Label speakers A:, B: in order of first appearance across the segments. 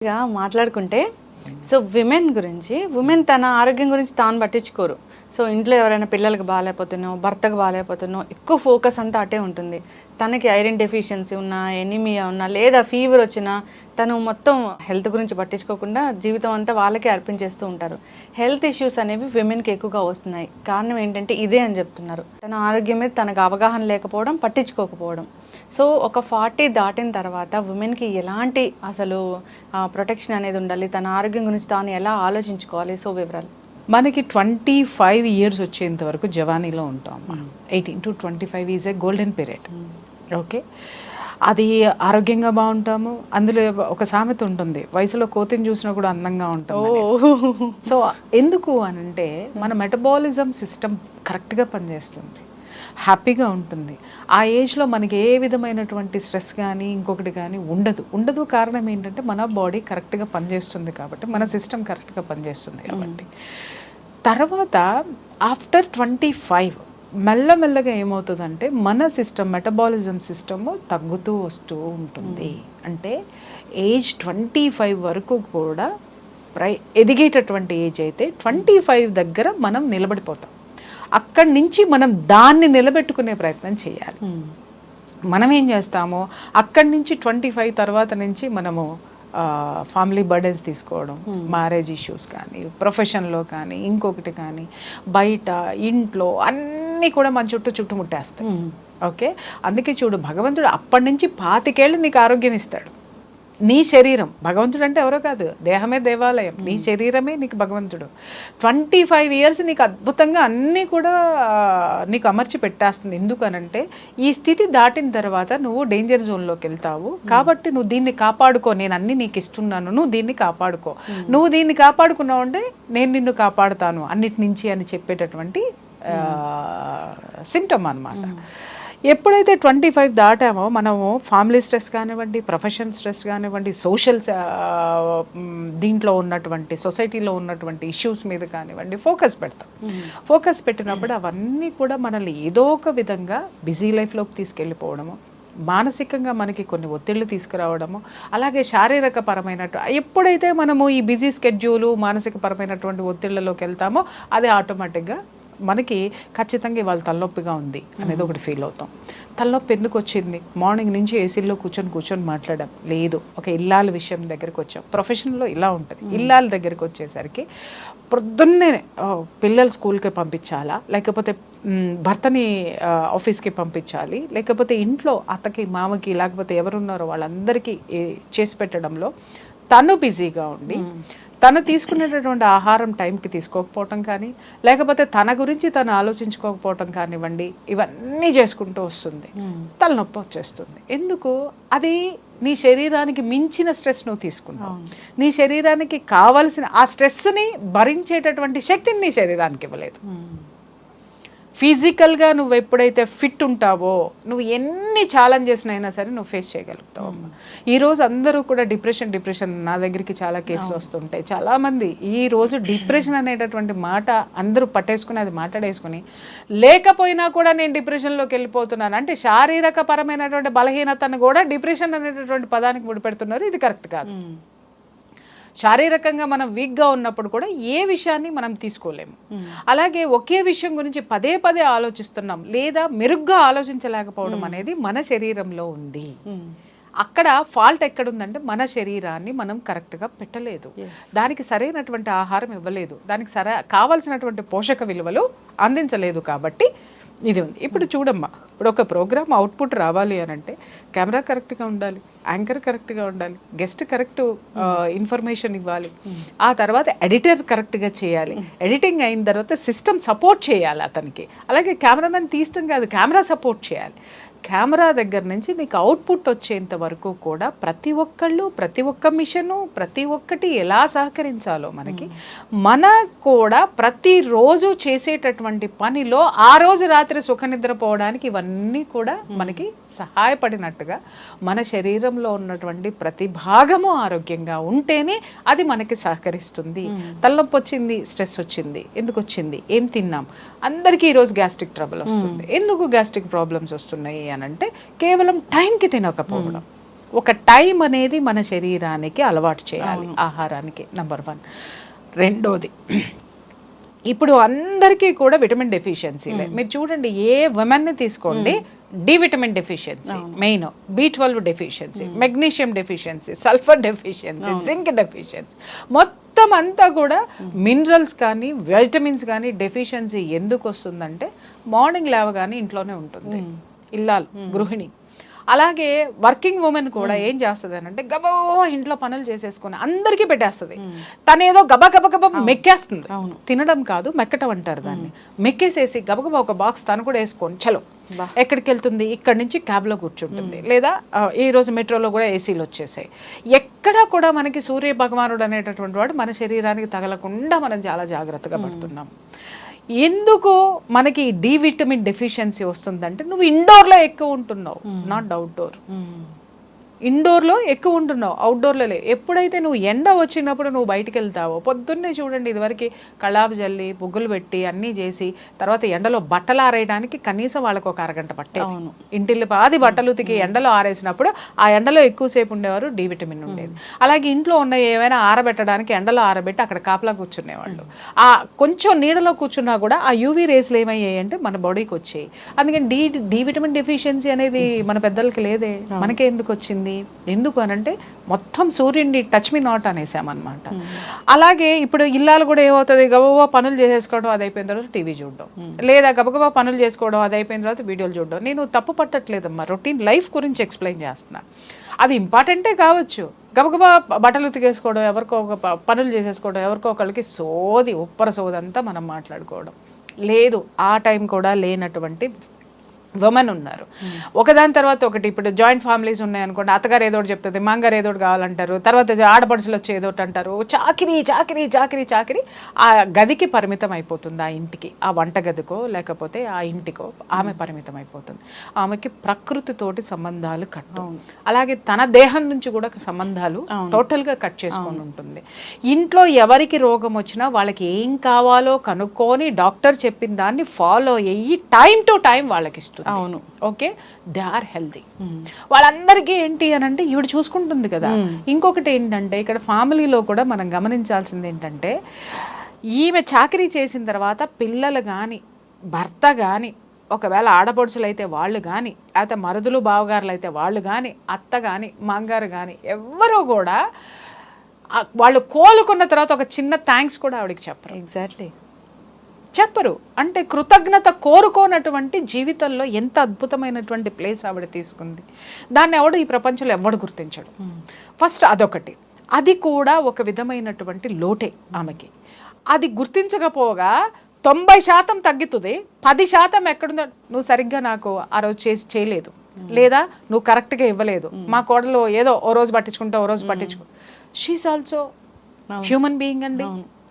A: ఇక మాట్లాడుకుంటే so women గురించి విమెన్ తన ఆరోగ్యం గురించి తాను పట్టించుకోరు. సో ఇంట్లో ఎవరైనా పిల్లలకు బాగాలేకపోతున్నో భర్తకు బాగాలేకపోతున్నో ఎక్కువ ఫోకస్ అంతా అటే ఉంటుంది. తనకి ఐరన్ డెఫిషియన్సీ ఉన్నా ఎనీమియా ఉన్నా లేదా ఫీవర్ వచ్చినా తను మొత్తం హెల్త్ గురించి పట్టించుకోకుండా జీవితం అంతా వాళ్ళకే అర్పించేస్తూ ఉంటారు. హెల్త్ ఇష్యూస్ అనేవి విమెన్కి ఎక్కువగా వస్తున్నాయి. కారణం ఏంటంటే ఇదే అని చెప్తున్నారు. తన ఆరోగ్యం మీద తనకు అవగాహన లేకపోవడం, పట్టించుకోకపోవడం. సో ఒక 40 దాటిన తర్వాత ఉమెన్కి ఎలాంటి అసలు ప్రొటెక్షన్ అనేది ఉండాలి, తన ఆరోగ్యం గురించి తాను ఎలా ఆలోచించుకోవాలి? సో వివరాలు.
B: మనకి 25 ఇయర్స్ వచ్చేంత వరకు జవానీలో ఉంటాం. 18 to 25 is a golden period. Okay, అది ఆరోగ్యంగా బాగుంటాము. అందులో ఒక సామెత ఉంటుంది, వయసులో కోతిని చూసినా కూడా అందంగా ఉంటాము. సో ఎందుకు అనంటే మన మెటబాలిజం సిస్టమ్ కరెక్ట్గా పనిచేస్తుంది, హ్యాపీగా ఉంటుంది. ఆ ఏజ్లో మనకి ఏ విధమైనటువంటి స్ట్రెస్ కానీ ఇంకొకటి కానీ ఉండదు. కారణం ఏంటంటే మన బాడీ కరెక్ట్గా పనిచేస్తుంది కాబట్టి, మన సిస్టమ్ కరెక్ట్గా పనిచేస్తుంది కాబట్టి. తర్వాత ఆఫ్టర్ 25 మెల్లమెల్లగా ఏమవుతుందంటే మన సిస్టమ్, మెటబాలిజం సిస్టమ్ తగ్గుతూ వస్తూ ఉంటుంది. అంటే ఏజ్ 25 వరకు కూడా ఎదిగేటటువంటి ఏజ్ అయితే 25 దగ్గర మనం నిలబడిపోతాం. అక్కడి నుంచి మనం దాన్ని నిలబెట్టుకునే ప్రయత్నం చేయాలి. మనం ఏం చేస్తామో అక్కడి నుంచి 25 తర్వాత నుంచి మనము ఫ్యామిలీ బర్డెన్స్ తీసుకోవడం, మ్యారేజ్ ఇష్యూస్ కానీ, ప్రొఫెషన్లో కానీ, ఇంకొకటి కానీ, బయట ఇంట్లో అన్నీ కూడా మన చుట్టుముట్టేస్తాయి. ఓకే, అందుకే చూడు, భగవంతుడు అప్పటి నుంచి 25 ఏళ్ళు నీకు ఆరోగ్యం ఇస్తాడు. నీ శరీరం, భగవంతుడు అంటే ఎవరో కాదు, దేహమే దేవాలయం, నీ శరీరమే నీకు భగవంతుడు. 25 ఇయర్స్ నీకు అద్భుతంగా అన్నీ కూడా నీకు అమర్చి పెట్టేస్తుంది. ఎందుకనంటే ఈ స్థితి దాటిన తర్వాత నువ్వు డేంజర్ జోన్లోకి వెళ్తావు కాబట్టి నువ్వు దీన్ని కాపాడుకో, నేను అన్నీ నీకు ఇస్తున్నాను, నువ్వు దీన్ని కాపాడుకో, నువ్వు దీన్ని కాపాడుకున్నావు అంటే నేను నిన్ను కాపాడుతాను అన్నిటి నుంచి అని చెప్పేటటువంటి సింప్టమ్ అన్నమాట. ఎప్పుడైతే 25 దాటామో మనము ఫ్యామిలీ స్ట్రెస్ కానివ్వండి, ప్రొఫెషన్ స్ట్రెస్ కానివ్వండి, సోషల్ దీంట్లో ఉన్నటువంటి సొసైటీలో ఉన్నటువంటి ఇష్యూస్ మీద కానివ్వండి ఫోకస్ పెడతాం. ఫోకస్ పెట్టినప్పుడు అవన్నీ కూడా మనల్ని ఏదో ఒక విధంగా బిజీ లైఫ్లోకి తీసుకెళ్ళిపోవడము, మానసికంగా మనకి కొన్ని ఒత్తిళ్ళు తీసుకురావడము, అలాగే శారీరక పరమైనట్టు ఎప్పుడైతే మనము ఈ బిజీ స్కెడ్యూలు మానసిక పరమైనటువంటి ఒత్తిళ్లలోకి వెళ్తామో అది ఆటోమేటిక్గా మనకి ఖచ్చితంగా ఇవాళ తలనొప్పిగా ఉంది అనేది ఒకటి ఫీల్ అవుతాం. తలనొప్పి ఎందుకు వచ్చింది? మార్నింగ్ నుంచి ఏసీలో కూర్చొని మాట్లాడడం లేదు. ఒక ఇల్లాల విషయం దగ్గరికి వచ్చాం. ప్రొఫెషన్లో ఇలా ఉంటుంది. ఇల్లాల దగ్గరికి వచ్చేసరికి పొద్దున్నే పిల్లలు స్కూల్కి పంపించాలా, లేకపోతే భర్తని ఆఫీస్కి పంపించాలి, లేకపోతే ఇంట్లో అత్తకి మామకి లేకపోతే ఎవరున్నారో వాళ్ళందరికీ చేసి పెట్టడంలో తను బిజీగా ఉండి తను తీసుకునేటటువంటి ఆహారం టైంకి తీసుకోకపోవటం కానీ, లేకపోతే తన గురించి తను ఆలోచించుకోకపోవటం కానివ్వండి, ఇవన్నీ చేసుకుంటూ వస్తుంది. తలనొప్పి వచ్చేస్తుంది. ఎందుకు? అది నీ శరీరానికి మించిన స్ట్రెస్ నువ్వు తీసుకున్నావు. నీ శరీరానికి కావలసిన ఆ స్ట్రెస్ని భరించేటటువంటి శక్తిని నీ శరీరానికి ఇవ్వలేదు. ఫిజికల్గా నువ్వు ఎప్పుడైతే ఫిట్ ఉంటావో నువ్వు ఎన్ని ఛాలెంజెస్ అయినా సరే నువ్వు ఫేస్ చేయగలుగుతావు. ఈరోజు అందరూ కూడా డిప్రెషన్ నా దగ్గరికి చాలా కేసులు వస్తుంటాయి. చాలామంది ఈరోజు డిప్రెషన్ అనేటటువంటి మాట అందరూ పట్టేసుకుని అది మాట్లాడేసుకుని లేకపోయినా కూడా నేను డిప్రెషన్లోకి వెళ్ళిపోతున్నాను అంటే శారీరక పరమైనటువంటి బలహీనతను కూడా డిప్రెషన్ అనేటటువంటి పదానికి ముడిపెడుతున్నారు. ఇది కరెక్ట్ కాదు. శారీరకంగా మనం వీక్గా ఉన్నప్పుడు కూడా ఏ విషయాన్ని మనం తీసుకోలేము. అలాగే ఒకే విషయం గురించి పదే ఆలోచిస్తున్నాం లేదా మెరుగ్గా ఆలోచించలేకపోవడం అనేది మన శరీరంలో ఉంది. అక్కడ ఫాల్ట్ ఎక్కడుందంటే మన శరీరాన్ని మనం కరెక్ట్గా పెట్టలేదు, దానికి సరైనటువంటి ఆహారం ఇవ్వలేదు, దానికి కావాల్సినటువంటి పోషక విలువలు అందించలేదు. కాబట్టి ఇది ఉంది. ఇప్పుడు చూడమ్మా, ఇప్పుడు ఒక ప్రోగ్రామ్ అవుట్పుట్ రావాలి అని అంటే కెమెరా కరెక్ట్గా ఉండాలి, యాంకర్ కరెక్ట్గా ఉండాలి, గెస్ట్ కరెక్ట్ ఇన్ఫర్మేషన్ ఇవ్వాలి, ఆ తర్వాత ఎడిటర్ కరెక్ట్గా చేయాలి, ఎడిటింగ్ అయిన తర్వాత సిస్టమ్ సపోర్ట్ చేయాలి అతనికి, అలాగే కెమెరామెన్ తీయడం కాదు కెమెరా సపోర్ట్ చేయాలి. కెమెరా దగ్గర నుంచి నీకు అవుట్పుట్ వచ్చేంత వరకు కూడా ప్రతి ఒక్క మిషను ప్రతి ఒక్కటి ఎలా సహకరించాలో మనకు కూడా ప్రతిరోజు చేసేటటువంటి పనిలో ఆ రోజు రాత్రి సుఖనిద్రపోవడానికి ఇవన్నీ కూడా మనకి సహాయపడినట్టుగా మన శరీరంలో ఉన్నటువంటి ప్రతి భాగము ఆరోగ్యంగా ఉంటేనే అది మనకి సహకరిస్తుంది. తలనొప్పి వచ్చింది, స్ట్రెస్ వచ్చింది, ఎందుకు వచ్చింది, ఏం తిన్నాం, అందరికీ ఈరోజు గ్యాస్ట్రిక్ ట్రబుల్ వస్తుంది. ఎందుకు గ్యాస్ట్రిక్ ప్రాబ్లమ్స్ వస్తున్నాయి అని అంటే కేవలం టైంకి తినకపోవడం. ఒక టైం అనేది మన శరీరానికి అలవాటు చేయాలి, ఆహారానికి. నెంబర్ 1. రెండోది, ఇప్పుడు అందరికీ కూడా విటమిన్ డెఫిషియన్సీలే. మీరు చూడండి, ఏ విమెన్ని తీసుకోండి, D vitamin deficiency main, B12 deficiency, magnesium deficiency, sulphur deficiency, zinc deficiency, మొత్తం అంతా కూడా మినరల్స్ కానీ వైటమిన్స్ కానీ డెఫిషియన్సీ ఎందుకు వస్తుందంటే మార్నింగ్ లేవగానే ఇంట్లోనే ఉంటుంది ఇల్లాలు, గృహిణి. అలాగే వర్కింగ్ ఉమెన్ కూడా ఏం చేస్తుంది అని అంటే గబా ఇంట్లో పనులు చేసేసుకొని అందరికీ పెట్టేస్తుంది. తనేదో గబా గబ గబ మెక్కేస్తుంది. తినడం కాదు, మెక్కటం అంటారు దాన్ని. మెక్కేసేసి గబగబా ఒక బాక్స్ తను కూడా వేసుకొని చలో ఎక్కడికి వెళ్తుంది, ఇక్కడ నుంచి క్యాబ్లో కూర్చుంటుంది, లేదా ఈ రోజు మెట్రోలో కూడా ఏసీలు వచ్చేసాయి. ఎక్కడా కూడా మనకి సూర్య భగవానుడు అనేటటువంటి వాడు మన శరీరానికి తగలకుండా మనం చాలా జాగ్రత్తగా పడుతున్నాం. ఎందుకు మనకి డి విటమిన్ డెఫిషియన్సీ వస్తుందంటే నువ్వు ఇండోర్లో ఎక్కువ ఉంటున్నావు, నాట్ అవుట్డోర్. ఇండోర్లో ఎక్కువ ఉంటున్నావు, అవుట్డోర్లో లేవు. ఎప్పుడైతే నువ్వు ఎండ వచ్చినప్పుడు నువ్వు బయటికి వెళ్తావో, పొద్దున్నే చూడండి ఇదివరకు కళాపు జల్లి బొగ్గులు పెట్టి అన్నీ చేసి తర్వాత ఎండలో బట్టలు ఆరేయడానికి కనీసం వాళ్ళకు ఒక అరగంట పట్టేది. ఇంటిల్లి పాది బట్టలు ఉతికి ఎండలో ఆరేసినప్పుడు ఆ ఎండలో ఎక్కువసేపు ఉండేవారు, డి విటమిన్ ఉండేది. అలాగే ఇంట్లో ఉన్న ఏమైనా ఆరబెట్టడానికి ఎండలో ఆరబెట్టి అక్కడ కాపలా కూర్చునేవాళ్ళు. ఆ కొంచెం నీడలో కూర్చున్నా కూడా ఆ యూవీ రేస్లు ఏమయ్యాయి అంటే మన బాడీకి వచ్చాయి. అందుకని డి విటమిన్ డెఫిషియన్సీ అనేది మన పెద్దలకి లేదే, మనకే ఎందుకు వచ్చింది? ఎందుకు అనంటే మొత్తం సూర్యుడిని టచ్ మీ నాట్ అనేసామన్నమాట. అలాగే ఇప్పుడు ఇల్లాలు కూడా ఏమవుతుంది, గబగబా పనులు చేసేసుకోవడం, అది అయిపోయిన తర్వాత టీవీ చూడడం, లేదా గబగబా పనులు చేసుకోవడం, అది అయిపోయిన తర్వాత వీడియోలు చూడడం. నేను తప్పు పట్టట్లేదమ్మా, రొటీన్ లైఫ్ గురించి ఎక్స్ప్లెయిన్ చేస్తున్నా. అది ఇంపార్టెంటే కావచ్చు, గబగబా బట్టలు ఉతికేసుకోవడం, ఎవరికో ఒక పనులు చేసేసుకోవడం, ఎవరికో ఒకళ్ళకి సోది ఉప్పర సోదంతా మనం మాట్లాడుకోవడం లేదు. ఆ టైం కూడా లేనటువంటి ఉమెన్ ఉన్నారు. ఒకదాని తర్వాత ఒకటి. ఇప్పుడు జాయింట్ ఫ్యామిలీస్ ఉన్నాయనుకోండి, అత్తగారు ఏదోటి చెప్తుంది, మాంగారు ఏదోటి కావాలంటారు, తర్వాత ఆడపడుచులు వచ్చి ఏదోటి అంటారు. చాకిరీ చాకిరీ చాకిరీ చాకిరీ ఆ గదికి పరిమితం అయిపోతుంది, ఆ ఇంటికి, ఆ వంట గదికో లేకపోతే ఆ ఇంటికో ఆమె పరిమితం అయిపోతుంది. ఆమెకి ప్రకృతితోటి సంబంధాలు కట్టు, అలాగే తన దేహం నుంచి కూడా సంబంధాలు టోటల్గా కట్ చేసుకొని ఉంటుంది. ఇంట్లో ఎవరికి రోగం వచ్చినా వాళ్ళకి ఏం కావాలో కనుక్కొని డాక్టర్ చెప్పిన దాన్ని ఫాలో అయ్యి టైం టు టైం వాళ్ళకి ఇస్తుంది.
A: అవును,
B: ఓకే, దే ఆర్ హెల్తీ. వాళ్ళందరికీ ఏంటి అని అంటే ఈవిడ చూసుకుంటుంది కదా. ఇంకొకటి ఏంటంటే ఇక్కడ ఫ్యామిలీలో కూడా మనం గమనించాల్సింది ఏంటంటే, ఈమె చాకరీ చేసిన తర్వాత పిల్లలు కానీ భర్త కానీ, ఒకవేళ ఆడపడుచులు అయితే వాళ్ళు కానీ, లేకపోతే మరుదులు బావగారులు అయితే వాళ్ళు కానీ, అత్త కానీ మాంగారు కానీ ఎవ్వరూ కూడా వాళ్ళు కోలుకున్న తర్వాత ఒక చిన్న థ్యాంక్స్ కూడా ఆవిడకి చెప్పరు.
A: ఎగ్జాక్ట్లీ
B: చెప్పరు. అంటే కృతజ్ఞత కోరుకోనటువంటి జీవితంలో ఎంత అద్భుతమైనటువంటి ప్లేస్ ఆవిడ తీసుకుంది. దాన్ని ఎవడు ఈ ప్రపంచంలో ఎవడు గుర్తించడు. ఫస్ట్ అదొకటి. అది కూడా ఒక విధమైనటువంటి లోటే ఆమెకి. అది గుర్తించకపోగా 90% తగ్గుతుంది, 10% ఎక్కడుందో, నువ్వు సరిగ్గా నాకు ఆ రోజు చేయలేదు, లేదా నువ్వు కరెక్ట్గా ఇవ్వలేదు, మా కోడలు ఏదో ఓ రోజు పట్టించుకుంటా ఓ రోజు పట్టించుకో. షీఈస్ ఆల్సో హ్యూమన్ బీయింగ్ అండి.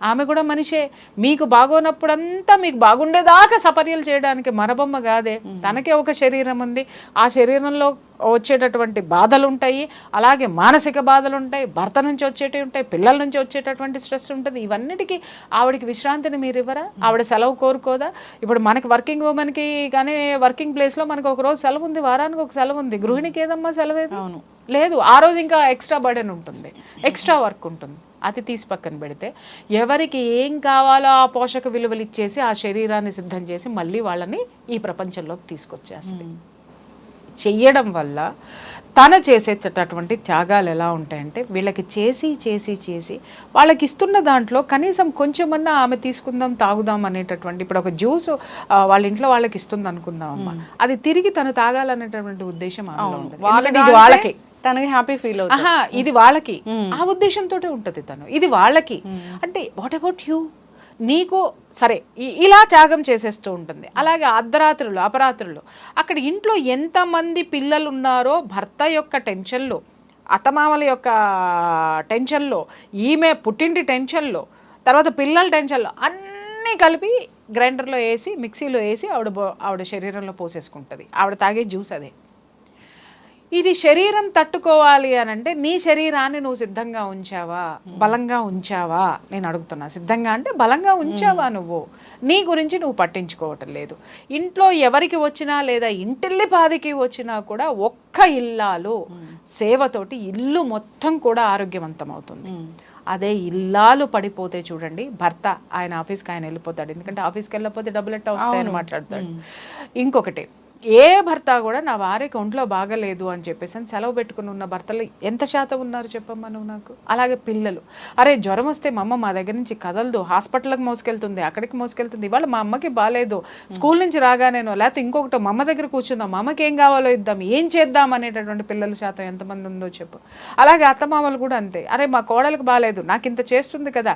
B: ఆమె కూడా మనిషే. మీకు బాగోనప్పుడంతా మీకు బాగుండేదాకా సపర్యలు చేయడానికి మరబొమ్మ కాదే. తనకే ఒక శరీరం ఉంది, ఆ శరీరంలో వచ్చేటటువంటి బాధలు ఉంటాయి, అలాగే మానసిక బాధలు ఉంటాయి, భర్త నుంచి వచ్చేటివి ఉంటాయి, పిల్లల నుంచి వచ్చేటటువంటి స్ట్రెస్ ఉంటుంది. ఇవన్నిటికీ ఆవిడకి విశ్రాంతిని మీరు ఇవ్వరా? ఆవిడ సెలవు కోరుకోదా? ఇప్పుడు మనకి వర్కింగ్ ఉమెన్కి కానీ వర్కింగ్ ప్లేస్లో మనకు ఒక రోజు సెలవు ఉంది, వారానికి ఒక సెలవు ఉంది. గృహిణికి ఏదమ్మా సెలవు? అవును లేదు. ఆ రోజు ఇంకా ఎక్స్ట్రా బర్డెన్ ఉంటుంది, ఎక్స్ట్రా వర్క్ ఉంటుంది. అది తీసి పక్కన పెడితే ఎవరికి ఏం కావాలో ఆ పోషక విలువలు ఇచ్చేసి ఆ శరీరాన్ని సిద్ధం చేసి మళ్ళీ వాళ్ళని ఈ ప్రపంచంలోకి తీసుకొచ్చేస్తుంది. చెయ్యడం వల్ల తను చేసేటటువంటి త్యాగాలు ఎలా ఉంటాయంటే, వీళ్ళకి చేసి చేసి చేసి వాళ్ళకి ఇస్తున్న దాంట్లో కనీసం కొంచెమన్నా ఆమె తీసుకుందాం తాగుదాం అనేటటువంటి, ఇప్పుడు ఒక జ్యూస్ వాళ్ళ ఇంట్లో వాళ్ళకి ఇస్తుంది అనుకుందాం అమ్మ, అది తిరిగి తను తాగాలనేటటువంటి ఉద్దేశం ఆమెలో ఉంటుంది. ఇది వాళ్ళకి,
A: తనకి హ్యాపీ ఫీల్ అవుతుంది.
B: ఇది వాళ్ళకి, ఆ ఉద్దేశంతో ఉంటుంది తను. ఇది వాళ్ళకి అంటే వాట్ అబౌట్ యూ? నీకు సరే ఇలా త్యాగం చేసేస్తూ ఉంటుంది. అలాగే అర్ధరాత్రులు అపరాత్రులు అక్కడ ఇంట్లో ఎంతమంది పిల్లలు ఉన్నారో భర్త యొక్క టెన్షన్లో, అత్తమామల యొక్క టెన్షన్లో, ఈమె పుట్టింటి టెన్షన్లో, తర్వాత పిల్లల టెన్షన్లో అన్నీ కలిపి గ్రైండర్లో వేసి మిక్సీలో వేసి ఆవిడ శరీరంలో పోసేసుకుంటుంది. ఆవిడ తాగే జ్యూస్ అదే. ఇది శరీరం తట్టుకోవాలి అని అంటే నీ శరీరాన్ని నువ్వు సిద్ధంగా ఉంచావా, బలంగా ఉంచావా? నేను అడుగుతున్నా. సిద్ధంగా అంటే బలంగా ఉంచావా నువ్వు? నీ గురించి నువ్వు పట్టించుకోవటం లేదు. ఇంట్లో ఎవరికి వచ్చినా లేదా ఇంటిల్లి పాదికి వచ్చినా కూడా ఒక్క ఇల్లాలు సేవతోటి ఇల్లు మొత్తం కూడా ఆరోగ్యవంతం అవుతుంది. అదే ఇల్లాలు పడిపోతే చూడండి, భర్త ఆయన ఆఫీస్కి ఆయన వెళ్ళిపోతాడు, ఎందుకంటే ఆఫీస్కి వెళ్ళకపోతే డబ్బులు ఎట్టా వస్తాయని మాట్లాడతాడు. ఇంకొకటి, ఏ భర్త కూడా నా వారికి ఒంట్లో బాగలేదు అని చెప్పేసి అని సెలవు పెట్టుకుని ఉన్న భర్తలు ఎంత శాతం ఉన్నారు చెప్పమ్మా నువ్వు నాకు? అలాగే పిల్లలు, అరే జ్వరం వస్తే మా అమ్మ మా దగ్గర నుంచి కదలదు, హాస్పిటల్కి మోసుకెళ్తుంది, అక్కడికి మోసుకెళ్తుంది, ఇవాళ మా అమ్మకి బాగాలేదు, స్కూల్ నుంచి రాగానేనో లేకపోతే ఇంకొకటి మా అమ్మ దగ్గర కూర్చుందాం, మా అమ్మకి ఏం కావాలో ఇద్దాం, ఏం చేద్దాం అనేటటువంటి పిల్లల శాతం ఎంతమంది ఉందో చెప్పు. అలాగే అత్తమామలు కూడా అంతే, అరే మా కోడలకు బాగాలేదు, నాకు ఇంత చేస్తుంది కదా,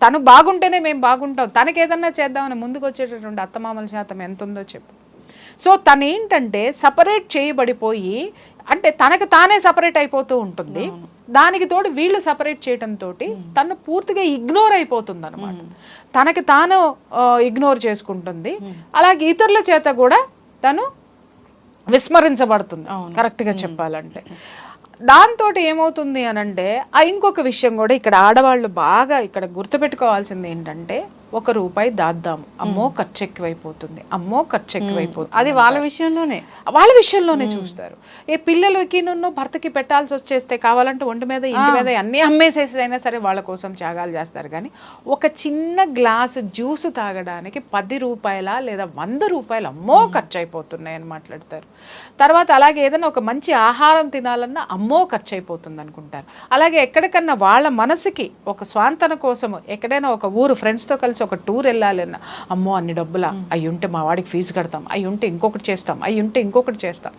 B: తను బాగుంటేనే మేము బాగుంటాం, తనకి ఏదన్నా చేద్దామని ముందుకు వచ్చేటటువంటి అత్తమామల శాతం ఎంత ఉందో చెప్పు. సో తను ఏంటంటే సపరేట్ చేయబడిపోయి, అంటే తనకు తానే సపరేట్ అయిపోతూ ఉంటుంది, దానికి తోడు వీళ్ళు సపరేట్ చేయడంతో తను పూర్తిగా ఇగ్నోర్ అయిపోతుంది అనమాట. తనకి తాను ఇగ్నోర్ చేసుకుంటుంది, అలాగే ఇతరుల చేత కూడా తను విస్మరించబడుతుంది కరెక్ట్గా చెప్పాలంటే. దాంతో ఏమవుతుంది అని అంటే, ఇంకొక విషయం కూడా ఇక్కడ ఆడవాళ్ళు బాగా ఇక్కడ గుర్తుపెట్టుకోవాల్సింది ఏంటంటే, ₹1 దాద్దాము, అమ్మో ఖర్చు ఎక్కువైపోతుంది, అమ్మో ఖర్చు ఎక్కువైపోతుంది,
A: అది వాళ్ళ విషయంలోనే
B: చూస్తారు. ఏ పిల్లలకి భర్తకి పెట్టాల్సి వచ్చేస్తే కావాలంటే ఒంటి మీద ఇంటి మీద అన్నీ అమ్మేసేసి అయినా సరే వాళ్ళ కోసం త్యాగాలు చేస్తారు. కానీ ఒక చిన్న గ్లాసు జ్యూస్ తాగడానికి ₹10 లేదా ₹100 అమ్మో ఖర్చు అయిపోతున్నాయి అని మాట్లాడతారు. తర్వాత అలాగే ఏదైనా ఒక మంచి ఆహారం తినాలన్నా అమ్మో ఖర్చు అయిపోతుంది అనుకుంటారు. అలాగే ఎక్కడికన్నా వాళ్ళ మనసుకి ఒక స్వాంతన కోసము ఎక్కడైనా ఒక ఊరు ఫ్రెండ్స్తో కలిసి ఒక టూర్ వెళ్ళాలన్నా అమ్మో అన్ని డబ్బులా, అవి ఉంటే మా వాడికి ఫీజు కడతాం, అవి ఉంటే ఇంకొకటి చేస్తాం, అవి ఉంటే ఇంకొకటి చేస్తాం.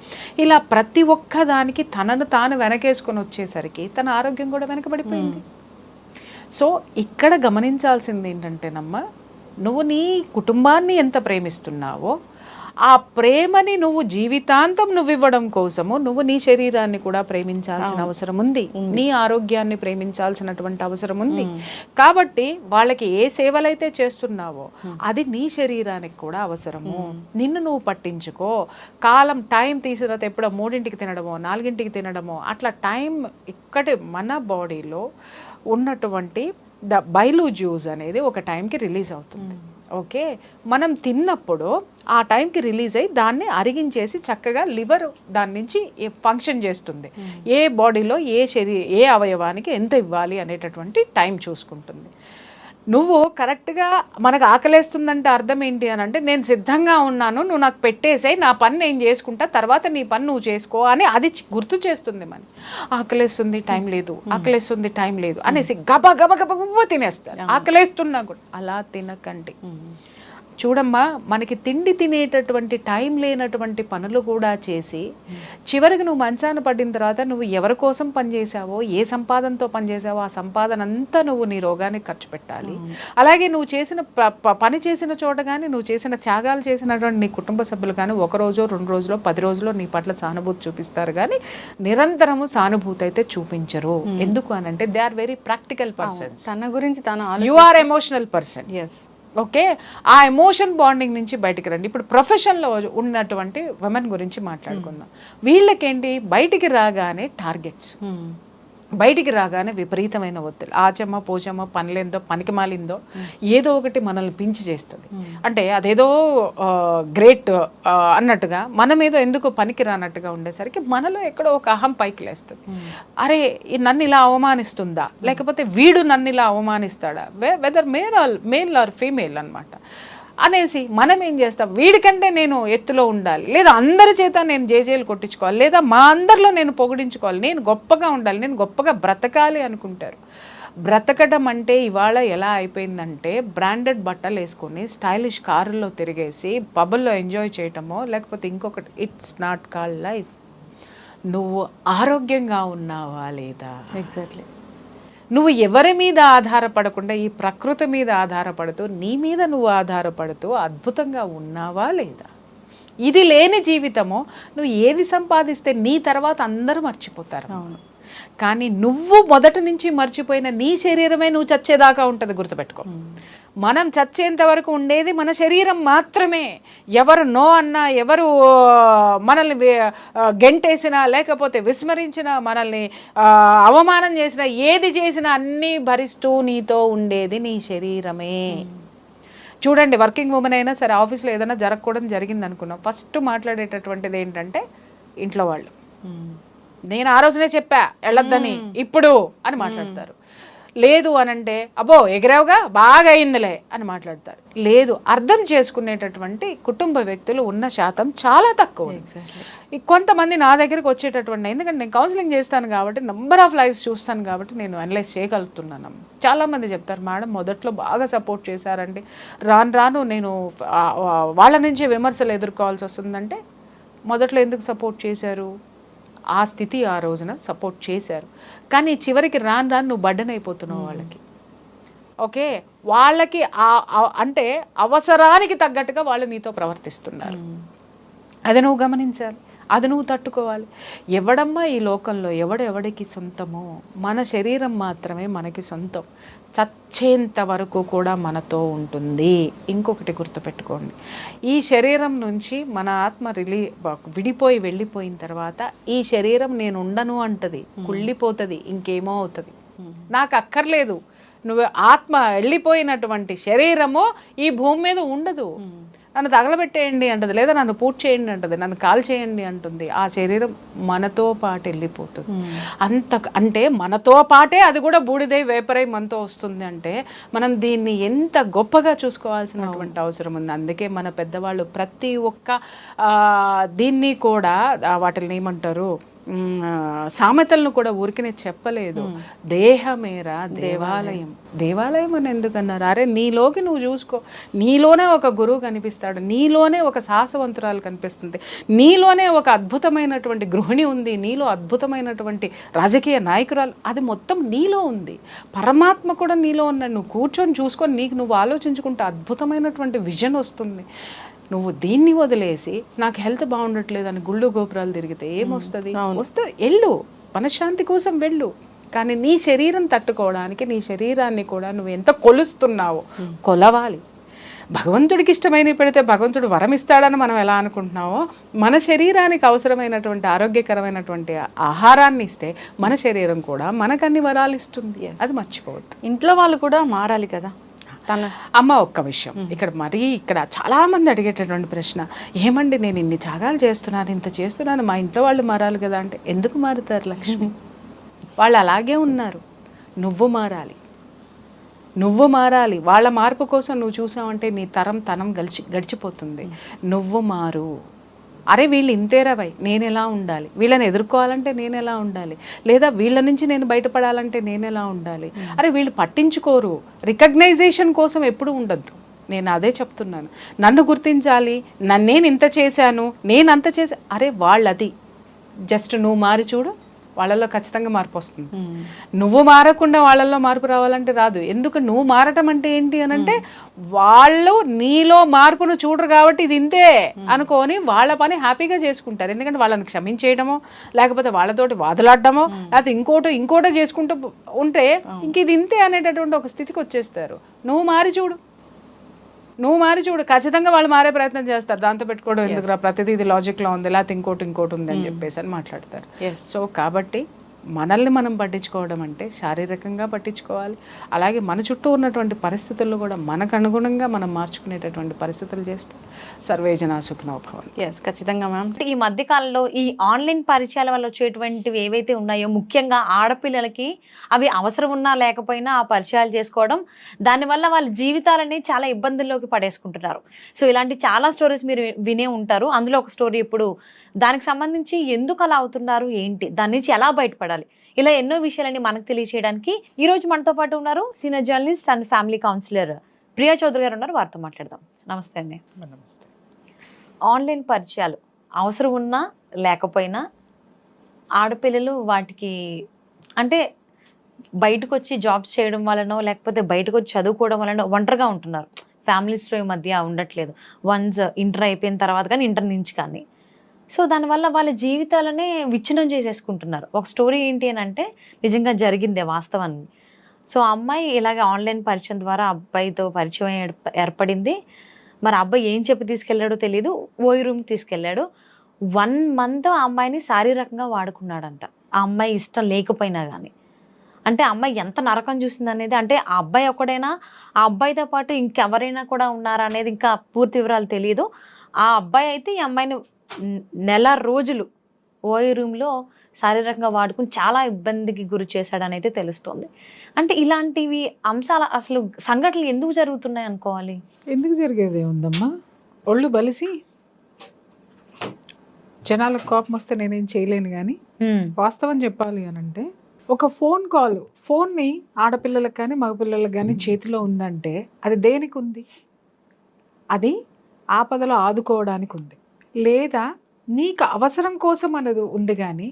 B: ఇలా ప్రతి ఒక్క దానికి తనను తాను వెనకేసుకొని వచ్చేసరికి తన ఆరోగ్యం కూడా వెనకబడిపోయింది. సో ఇక్కడ గమనించాల్సింది ఏంటంటేనమ్మ, నువ్వు నీ కుటుంబాన్ని ఎంత ప్రేమిస్తున్నావో ఆ ప్రేమని నువ్వు జీవితాంతం నువ్వు ఇవ్వడం కోసము నువ్వు నీ శరీరాన్ని కూడా ప్రేమించాల్సిన అవసరం ఉంది, నీ ఆరోగ్యాన్ని ప్రేమించాల్సినటువంటి అవసరం ఉంది. కాబట్టి వాళ్ళకి ఏ సేవలైతే చేస్తున్నావో అది నీ శరీరానికి కూడా అవసరము. నిన్ను నువ్వు పట్టించుకో. కాలం టైం తీసిన తర్వాత ఎప్పుడో 3ంటికి తినడమో 4ంటికి తినడమో అట్లా టైం ఇక్కడి మన బాడీలో ఉన్నటువంటి బైలు జ్యూస్ అనేది ఒక టైంకి రిలీజ్ అవుతుంది. ఓకే, మనం తిన్నప్పుడు ఆ టైంకి రిలీజ్ అయ్యి దాన్ని అరిగించేసి చక్కగా లివర్ దాని నుంచి ఫంక్షన్ చేస్తుంది. ఏ బాడీలో ఏ అవయవానికి ఎంత ఇవ్వాలి అనేటటువంటి టైం చూసుకుంటుంది. నువ్వు కరెక్ట్గా మనకు ఆకలేస్తుందంటే అర్థం ఏంటి అని అంటే, నేను సిద్ధంగా ఉన్నాను, నువ్వు నాకు పెట్టేసాయి, నా పని నేను చేసుకుంటా, తర్వాత నీ పని నువ్వు చేసుకో అని అది గుర్తు చేస్తుంది. మన ఆకలేస్తుంది టైం లేదు, ఆకలేస్తుంది టైం లేదు అనేసి గబ గబ గబ గబ తినేస్తారు. ఆకలేస్తున్నా కూడా అలా తినకండి. చూడమ్మా, మనకి తిండి తినేటటువంటి టైం లేనటువంటి పనులు కూడా చేసి చివరికి నువ్వు మంచాన పడిన తర్వాత నువ్వు ఎవరి కోసం పనిచేసావో, ఏ సంపాదనతో పనిచేసావో ఆ సంపాదన అంతా నువ్వు నీ రోగానికి ఖర్చు పెట్టాలి. అలాగే నువ్వు చేసిన పని చేసిన చోట కానీ, నువ్వు చేసిన త్యాగాలు చేసినటువంటి నీ కుటుంబ సభ్యులు కానీ 1 రోజు 2 రోజులో 10 రోజుల్లో నీ పట్ల సానుభూతి చూపిస్తారు, కానీ నిరంతరము సానుభూతి అయితే చూపించరు. ఎందుకు అని అంటే they are very practical persons.
A: తన గురించి
B: you are emotional person. Okay, ఆ ఎమోషన్ బాండింగ్ నుంచి బయటికి రండి. ఇప్పుడు ప్రొఫెషన్లో ఉన్నటువంటి విమెన్ గురించి మాట్లాడుకుందాం. వీళ్ళకేంటి, బయటికి రాగానే టార్గెట్స్, బయటికి రాగానే విపరీతమైన ఒత్తిడి, ఆచమ్మ పోచమ్మ పనిలేందో పనికి మాలిందో ఏదో ఒకటి మనల్ని పించి చేస్తుంది. అంటే అదేదో గ్రేట్ అన్నట్టుగా మనం ఏదో ఎందుకు పనికి రానట్టుగా ఉండేసరికి మనలో ఎక్కడో ఒక అహం పైకి లేస్తుంది. అరే నన్ను ఇలా అవమానిస్తుందా, లేకపోతే వీడు నన్ను ఇలా అవమానిస్తాడా, వెదర్ మేల్ ఆర్ ఫీమేల్ అన్నమాట అనేసి మనం ఏం చేస్తాం, వీడికంటే నేను ఎత్తులో ఉండాలి, లేదా అందరి చేత నేను జేజేలు కొట్టించుకోవాలి, లేదా మా అందరిలో నేను పొగిడించుకోవాలి, నేను గొప్పగా ఉండాలి, నేను గొప్పగా బ్రతకాలి అనుకుంటారు. బ్రతకడం అంటే ఇవాళ ఎలా అయిపోయిందంటే, బ్రాండెడ్ బట్టలు వేసుకొని స్టైలిష్ కారుల్లో తిరిగేసి పబ్బుల్లో ఎంజాయ్ చేయటమో లేకపోతే ఇంకొకటి. It's not called life. నువ్వు ఆరోగ్యంగా ఉన్నావా లేదా?
A: ఎగ్జాక్ట్లీ.
B: నువ్వు ఎవరి మీద ఆధారపడకుండా ఈ ప్రకృతి మీద ఆధారపడుతూ, నీ మీద నువ్వు ఆధారపడుతూ అద్భుతంగా ఉన్నావా లేదా? ఇది లేని జీవితము, నువ్వు ఏది సంపాదిస్తే నీ తర్వాత అందరూ మర్చిపోతారు.
A: అవును.
B: కానీ నువ్వు మొదటి నుంచి మర్చిపోయిన నీ శరీరమే నువ్వు చచ్చేదాకా ఉంటుంది, గుర్తుపెట్టుకో. మనం చచ్చేంత వరకు ఉండేది మన శరీరం మాత్రమే. ఎవరు నో అన్నా, ఎవరు మనల్ని గెంటేసినా, లేకపోతే విస్మరించినా, మనల్ని అవమానం చేసినా, ఏది చేసినా అన్నీ భరిస్తూ నీతో ఉండేది నీ శరీరమే. చూడండి, వర్కింగ్ ఉమెన్ అయినా సరే ఆఫీస్లో ఏదైనా జరగకూడదు జరిగింది అనుకున్నాం, ఫస్ట్ మాట్లాడేటటువంటిది ఏంటంటే ఇంట్లో వాళ్ళు. నేను ఆ రోజునే చెప్పా వెళ్ళొద్దని, ఇప్పుడు అని మాట్లాడతారు. లేదు అనంటే అబ్బో ఎగిరావుగా బాగా అయిందిలే అని మాట్లాడతారు. లేదు, అర్థం చేసుకునేటటువంటి కుటుంబ వ్యక్తులు ఉన్న శాతం చాలా తక్కువ. కొంతమంది నా దగ్గరికి వచ్చేటటువంటి, ఎందుకంటే నేను కౌన్సిలింగ్ చేస్తాను కాబట్టి, నెంబర్ ఆఫ్ లైఫ్స్ చూస్తాను కాబట్టి నేను అనలైజ్ చేయగలుగుతున్నాను. చాలామంది చెప్తారు, మేడం మొదట్లో బాగా సపోర్ట్ చేశారండి, రాను రాను నేను వాళ్ళ నుంచే విమర్శలు ఎదుర్కోవాల్సి వస్తుందంటే, మొదట్లో ఎందుకు సపోర్ట్ చేశారు? ఆ స్థితి ఆ రోజున సపోర్ట్ చేశారు, కానీ చివరికి రాను రాను నువ్వు బర్డెన్ అయిపోతున్నావు వాళ్ళకి. ఓకే, వాళ్ళకి అంటే అవసరానికి తగ్గట్టుగా వాళ్ళు నీతో ప్రవర్తిస్తున్నారు. అది నువ్వు గమనించాలి, అది నువ్వు తట్టుకోవాలి. ఎవడమ్మా ఈ లోకంలో ఎవడెవడికి సొంతమో? మన శరీరం మాత్రమే మనకి సొంతం. చచ్చేంత వరకు కూడా మనతో ఉంటుంది. ఇంకొకటి గుర్తుపెట్టుకోండి, ఈ శరీరం నుంచి మన ఆత్మ విడిపోయి వెళ్ళిపోయిన తర్వాత ఈ శరీరం నేను ఉండను అంటది, కుళ్ళిపోతుంది, ఇంకేమో అవుతుంది. నాకు అక్కర్లేదు, నువ్వు ఆత్మ వెళ్ళిపోయినటువంటి శరీరము ఈ భూమి మీద ఉండదు. నన్ను తగలబెట్టేయండి అంటది, లేదా నన్ను పూర్తి చేయండి అంటది, నన్ను కాల్ చేయండి అంటుంది. ఆ శరీరం మనతో పాటు వెళ్ళిపోతుంది. అంటే మనతో పాటే అది కూడా బూడిదై వేపరై మనతో వస్తుంది. అంటే మనం దీన్ని ఎంత గొప్పగా చూసుకోవాల్సినటువంటి అవసరం ఉంది. అందుకే మన పెద్దవాళ్ళు ప్రతి ఒక్క దీన్ని కూడా వాటిని ఏమంటారు, సామెతలను కూడా ఊరికనే చెప్పలేదు. దేహమేరా దేవాలయం. దేవాలయం అని ఎందుకన్నారు? అరే నీలోకి నువ్వు చూసుకో, నీలోనే ఒక గురువు కనిపిస్తాడు, నీలోనే ఒక సాహసవంతురాలు కనిపిస్తుంది, నీలోనే ఒక అద్భుతమైనటువంటి గృహిణి ఉంది, నీలో అద్భుతమైనటువంటి రాజకీయ నాయకురాలు, అది మొత్తం నీలో ఉంది. పరమాత్మ కూడా నీలో ఉన్నాడు. నువ్వు కూర్చొని చూసుకొని నీకు నువ్వు ఆలోచించుకుంటే అద్భుతమైనటువంటి విజన్ వస్తుంది. నువ్వు దీన్ని వదిలేసి నాకు హెల్త్ బాగుండట్లేదు అని గుళ్ళు గోపురాలు తిరిగితే ఏమొస్తుంది? వస్తుంది, వెళ్ళు, మనశ్శాంతి కోసం వెళ్ళు. కానీ నీ శరీరం తట్టుకోవడానికి నీ శరీరాన్ని కూడా నువ్వు ఎంత కొలుస్తున్నావో కొలవాలి. భగవంతుడికి ఇష్టమైనవి పెడితే భగవంతుడు వరం ఇస్తాడని మనం ఎలా అనుకుంటున్నావో, మన శరీరానికి అవసరమైనటువంటి ఆరోగ్యకరమైనటువంటి ఆహారాన్ని ఇస్తే మన శరీరం కూడా మనకన్ని వరాలు ఇస్తుంది. అది మర్చిపోవద్దు.
A: ఇంట్లో వాళ్ళు కూడా మారాలి కదా.
B: అమ్మ, ఒక్క విషయం ఇక్కడ చాలా మంది అడిగేటటువంటి ప్రశ్న, ఏమండి నేను ఇన్ని త్యాగాలు చేస్తున్నాను, ఇంత చేస్తున్నాను, మా ఇంట్లో వాళ్ళు మారాలి కదా అంటే, ఎందుకు మారుతారు లక్ష్మి? వాళ్ళు అలాగే ఉన్నారు. నువ్వు మారాలి, నువ్వు మారాలి. వాళ్ళ మార్పు కోసం నువ్వు చూసావంటే నీ తనం గడిచిపోతుంది. నువ్వు మారు. అరే వీళ్ళు ఇంతేరా భయ్, నేను ఎలా ఉండాలి, వీళ్ళని ఎదుర్కోవాలంటే నేను ఎలా ఉండాలి, లేదా వీళ్ళ నుంచి నేను బయటపడాలంటే నేను ఎలా ఉండాలి. అరే వీళ్ళు పట్టించుకోరు, రికగ్నైజేషన్ కోసం ఎప్పుడు ఉండద్దు. నేను అదే చెప్తున్నాను, నన్ను గుర్తించాలి, నేను ఇంత చేశాను, నేను అంత చేశా. అరే వాళ్ళది జస్ట్ నువ్వు మారి చూడు, వాళ్ళల్లో ఖచ్చితంగా మార్పు వస్తుంది. నువ్వు మారకుండా వాళ్ళల్లో మార్పు రావాలంటే రాదు. ఎందుకు? నువ్వు మారటం అంటే ఏంటి అని అంటే, వాళ్ళు నీలో మార్పును చూడరు కాబట్టి ఇది ఇంతే అనుకొని వాళ్ళ పని హ్యాపీగా చేసుకుంటారు. ఎందుకంటే వాళ్ళని క్షమించేయడమో, లేకపోతే వాళ్ళతోటి వాదులాడడమో, లేకపోతే ఇంకోటో చేసుకుంటూ ఉంటే ఇంక ఇది ఇంతే అనేటటువంటి ఒక స్థితికి వచ్చేస్తారు. నువ్వు మారి చూడు, ఖచ్చితంగా వాళ్ళు మారే ప్రయత్నం చేస్తారు. దాంతో పెట్టుకోవడం ఎందుకురా, ప్రతిదీ ఇది లాజిక్లో ఉంది, లేకపోతే ఇంకోటి ఉంది అని చెప్పేసి అని మాట్లాడతారు. సో కాబట్టి మనల్ని మనం పట్టించుకోవడం అంటే శారీరకంగా పట్టించుకోవాలి, అలాగే మన చుట్టూ ఉన్నటువంటి పరిస్థితుల్లో కూడా మనకు అనుగుణంగా మనం మార్చుకునేటటువంటి పరిస్థితులు చేస్తే సర్వే జనా సుఖినో భవంతు.
A: ఎస్, ఖచ్చితంగా మ్యామ్.
C: ఈ మధ్య కాలంలో ఈ ఆన్లైన్ పరిచయాల వల్ల వచ్చేటువంటివి ఏవైతే ఉన్నాయో, ముఖ్యంగా ఆడపిల్లలకి అవి అవసరం ఉన్నా లేకపోయినా ఆ పరిచయాలు చేసుకోవడం, దానివల్ల వాళ్ళ జీవితాలని చాలా ఇబ్బందుల్లోకి పడేసుకుంటున్నారు. సో ఇలాంటి చాలా స్టోరీస్ మీరు వినే ఉంటారు. అందులో ఒక స్టోరీ ఇప్పుడు దానికి సంబంధించి ఎందుకు అలా అవుతున్నారు, ఏంటి, దాని నుంచి ఎలా బయటపడాలి, ఇలా ఎన్నో విషయాలని మనకు తెలియచేయడానికి ఈ రోజు మనతో పాటు ఉన్నారు senior journalist and family counsellor Priya Chaudhary garu ఉన్నారు. వారితో మాట్లాడదాం. నమస్తే అండి.
B: నమస్తే.
C: ఆన్లైన్ పరిచయాలు అవసరం ఉన్నా లేకపోయినా ఆడపిల్లలు వాటికి అంటే బయటకు వచ్చి జాబ్స్ చేయడం వలనో, లేకపోతే బయటకు వచ్చి చదువుకోవడం వలనో ఒంటరిగా ఉంటున్నారు. ఫ్యామిలీస్ మధ్య ఉండట్లేదు. వన్స్ ఇంటర్ అయిపోయిన తర్వాత కానీ, ఇంటర్ నుంచి కానీ. సో దానివల్ల వాళ్ళ జీవితాలనే విచ్ఛిన్నం చేసేసుకుంటున్నారు. ఒక స్టోరీ ఏంటి అని అంటే, నిజంగా జరిగిందే వాస్తవాన్ని. సో ఆ అమ్మాయి ఇలాగే ఆన్లైన్ పరిచయం ద్వారా అబ్బాయితో పరిచయం ఏర్పడింది. మరి అబ్బాయి ఏం చెప్పి తీసుకెళ్ళాడో తెలియదు, ఓయి రూమ్ తీసుకెళ్ళాడు. 1 month ఆ అమ్మాయిని శారీరకంగా వాడుకున్నాడంట, ఆ అమ్మాయి ఇష్టం లేకపోయినా కానీ. అంటే అమ్మాయి ఎంత నరకం చూసింది అనేది, అంటే ఆ అబ్బాయి ఒక్కడైనా, ఆ అబ్బాయితో పాటు ఇంకెవరైనా కూడా ఉన్నారా అనేది ఇంకా పూర్తి వివరాలు తెలియదు. ఆ అబ్బాయి అయితే ఈ అమ్మాయిని నెల రోజులు ఓయి రూమ్లో శారీరకంగా వాడుకుని చాలా ఇబ్బందికి గురి చేశాడని అయితే తెలుస్తోంది. అంటే ఇలాంటివి అంశాలు, అసలు సంఘటనలు ఎందుకు జరుగుతున్నాయి అనుకోవాలి?
B: ఎందుకు జరిగేది ఉందమ్మా, ఒళ్ళు బలిసి జనాలకు కోపం వస్తే నేనేం చేయలేను. కానీ వాస్తవం చెప్పాలి అని అంటే, ఒక ఫోన్ కాల్, ఫోన్ని ఆడపిల్లలకు కానీ మగపిల్లలకు కానీ చేతిలో ఉందంటే అది దేనికి ఉంది? అది ఆపదలో ఆదుకోవడానికి ఉంది, లేదా నీకు అవసరం కోసం అనేది ఉంది. కానీ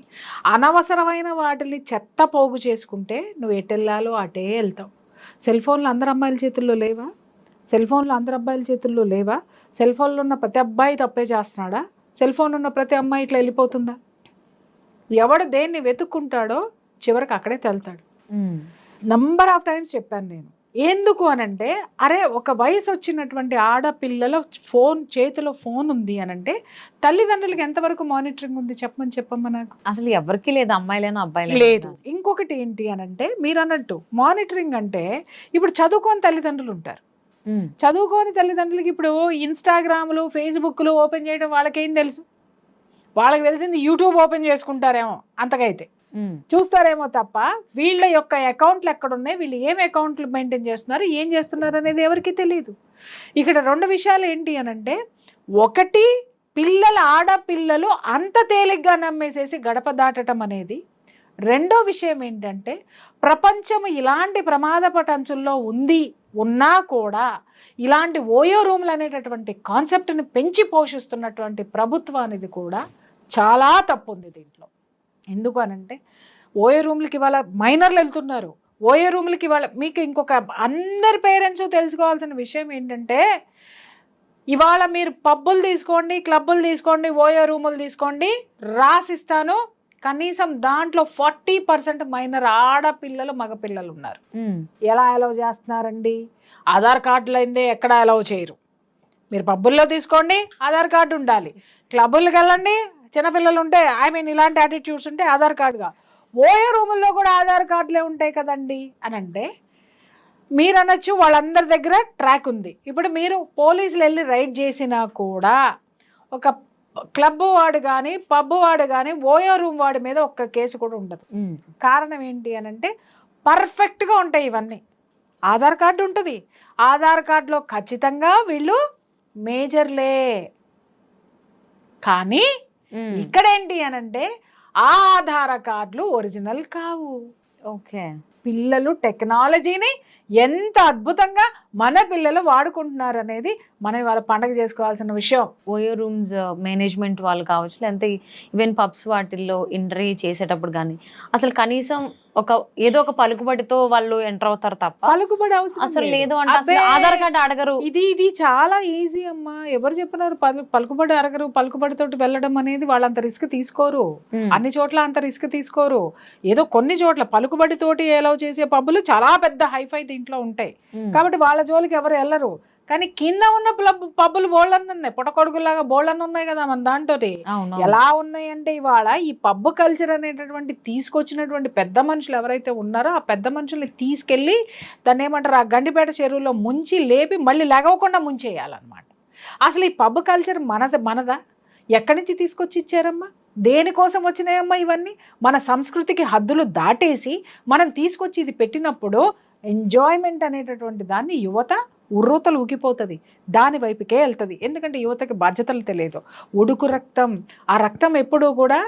B: అనవసరమైన వాటిని చెత్త పోగు చేసుకుంటే నువ్వు ఎటెళ్ళాలో అటే వెళ్తావు. సెల్ ఫోన్లు అందరు అమ్మాయిల చేతుల్లో లేవా? సెల్ ఫోన్లు అందరు అబ్బాయిల చేతుల్లో లేవా? సెల్ ఫోన్లో ఉన్న ప్రతి అబ్బాయి తప్పే చేస్తున్నాడా? సెల్ ఫోన్ ఉన్న ప్రతి అమ్మాయి ఇట్లా వెళ్ళిపోతుందా? ఎవడు దేన్ని వెతుక్కుంటాడో చివరికి అక్కడే వెళ్తాడు. నంబర్ ఆఫ్ టైమ్స్ చెప్పాను నేను. ఎందుకు అనంటే, అరే ఒక వయసు వచ్చినటువంటి ఆడపిల్లల ఫోన్ చేతిలో ఫోన్ ఉంది అనంటే తల్లిదండ్రులకి ఎంతవరకు మానిటరింగ్ ఉంది చెప్పమ్మా నాకు.
C: అసలు ఎవరికి లేదు, అమ్మాయిలైనా అబ్బాయిలైనా
B: లేదు. ఇంకొకటి ఏంటి అనంటే, మీరు అన్నట్టు మానిటరింగ్ అంటే, ఇప్పుడు చదువుకోని తల్లిదండ్రులు ఉంటారు. చదువుకోని తల్లిదండ్రులకి ఇప్పుడు ఇన్స్టాగ్రామ్లు, ఫేస్బుక్లు ఓపెన్ చేయడం వాళ్ళకేం తెలుసు? వాళ్ళకి తెలిసింది యూట్యూబ్ ఓపెన్ చేసుకుంటారేమో, అంతకైతే చూస్తారేమో తప్ప వీళ్ళ యొక్క అకౌంట్లు ఎక్కడున్నాయి, వీళ్ళు ఏం అకౌంట్లు మెయింటైన్ చేస్తున్నారు, ఏం చేస్తున్నారు అనేది ఎవరికి తెలియదు. ఇక్కడ 2 విషయాలు ఏంటి అనంటే, ఒకటి ఆడపిల్లలు అంత తేలిగ్గా నమ్మేసేసి గడప దాటడం అనేది. రెండో విషయం ఏంటంటే, ప్రపంచం ఇలాంటి ప్రమాదపటంచుల్లో ఉన్నా కూడా ఇలాంటి ఓయో రూమ్లు అనేటటువంటి కాన్సెప్ట్ని పెంచి పోషిస్తున్నటువంటి ప్రభుత్వానికి కూడా చాలా తప్పు ఉంది దీంట్లో. ఎందుకు అనంటే, ఓయో రూమ్లకి ఇవాళ మైనర్లు వెళ్తున్నారు. ఓయో రూమ్లకి ఇవాళ మీకు ఇంకొక అందరి పేరెంట్స్ తెలుసుకోవాల్సిన విషయం ఏంటంటే, ఇవాళ మీరు పబ్బులు తీసుకోండి, క్లబ్బులు తీసుకోండి, ఓయో రూములు తీసుకోండి, రాసిస్తాను, కనీసం దాంట్లో 40% మైనర్ ఆడపిల్లలు మగపిల్లలు ఉన్నారు. ఎలా అలౌ చేస్తున్నారండి? ఆధార్ కార్డులు అయిందే ఎక్కడ అలౌ చేయరు. మీరు పబ్బుల్లో తీసుకోండి, ఆధార్ కార్డు ఉండాలి. క్లబ్బులకు వెళ్ళండి, చిన్నపిల్లలు ఉంటే, ఇలాంటి యాటిట్యూడ్స్ ఉంటే ఆధార్ కార్డుగా. ఓయో రూముల్లో కూడా ఆధార్ కార్డులే ఉంటాయి కదండి అని అంటే, మీరు అనొచ్చు వాళ్ళందరి దగ్గర ట్రాక్ ఉంది. ఇప్పుడు మీరు పోలీసులు వెళ్ళి రైడ్ చేసినా కూడా ఒక క్లబ్ వాడు కానీ పబ్ వాడు కానీ ఓయో రూమ్ వాడి మీద ఒక్క కేసు కూడా ఉండదు. కారణం ఏంటి అనంటే, పర్ఫెక్ట్గా ఉంటాయి ఇవన్నీ. ఆధార్ కార్డు ఉంటుంది, ఆధార్ కార్డులో ఖచ్చితంగా వీళ్ళు మేజర్లే. కానీ ఇక్కడ ఏంటి అనంటే, ఆ ఆధార్ కార్డులు ఒరిజినల్ కావు.
C: ఓకే,
B: పిల్లలు టెక్నాలజీని ఎంత అద్భుతంగా మన పిల్లలు వాడుకుంటున్నారు అనేది మనం ఇవాళ పండగ చేసుకోవాల్సిన విషయం.
C: ఓయో రూమ్స్ మేనేజ్మెంట్ వాళ్ళు కావచ్చు, లేదంటే ఈవెన్ పబ్స్ వాటిల్లో ఎంట్రీ చేసేటప్పుడు కానీ అసలు కనీసం ఏదో ఒక పలుకుబడితో వాళ్ళు ఎంటర్ అవుతారు తప్ప
B: పలుకుబడి అవసరం
C: అసలు లేదు అంటే అసలు ఆధార్ కార్డు అడగరు.
B: ఇది చాలా ఈజీ అమ్మా. ఎవరు చెప్పినారు పలుకుబడి అడగరు? పలుకుబడితోటి వెళ్ళడం అనేది వాళ్ళంత రిస్క్ తీసుకోరు. అన్ని చోట్ల అంత రిస్క్ తీసుకోరు. ఏదో కొన్ని చోట్ల పలుకుబడితోటి అలౌ చేసే పబ్బులు చాలా పెద్ద హైఫై దీంట్లో ఉంటాయి కాబట్టి వాళ్ళ జోలికి ఎవరు వెళ్ళరు. కానీ కింద ఉన్న పబ్బులు బోళ్ళన్నీ ఉన్నాయి, పుట్టకొడుకులాగా బోళ్ళన్నీ ఉన్నాయి కదా మన దాంట్లో. ఎలా ఉన్నాయంటే, ఇవాళ ఈ పబ్బు కల్చర్ అనేటటువంటి తీసుకొచ్చినటువంటి పెద్ద మనుషులు ఎవరైతే ఉన్నారో ఆ పెద్ద మనుషుల్ని తీసుకెళ్ళి దాన్ని ఏమంటారు, ఆ గండిపేట చెరువులో ముంచి లేపి మళ్ళీ లెగవకుండా ముంచేయాలన్నమాట. అసలు ఈ పబ్బు కల్చర్ మనదా? ఎక్కడి నుంచి తీసుకొచ్చి ఇచ్చారమ్మా? దేనికోసం వచ్చినాయమ్మా ఇవన్నీ? మన సంస్కృతికి హద్దులు దాటేసి మనం తీసుకొచ్చి ఇది పెట్టినప్పుడు ఎంజాయ్మెంట్ అనేటటువంటి దాన్ని యువత ఉర్రూతలు ఊగిపోతుంది, దాని వైపుకే వెళ్తుంది. ఎందుకంటే యువతకి బాధ్యతలు తెలియదు. ఉడుకు రక్తం, ఆ రక్తం ఎప్పుడూ కూడా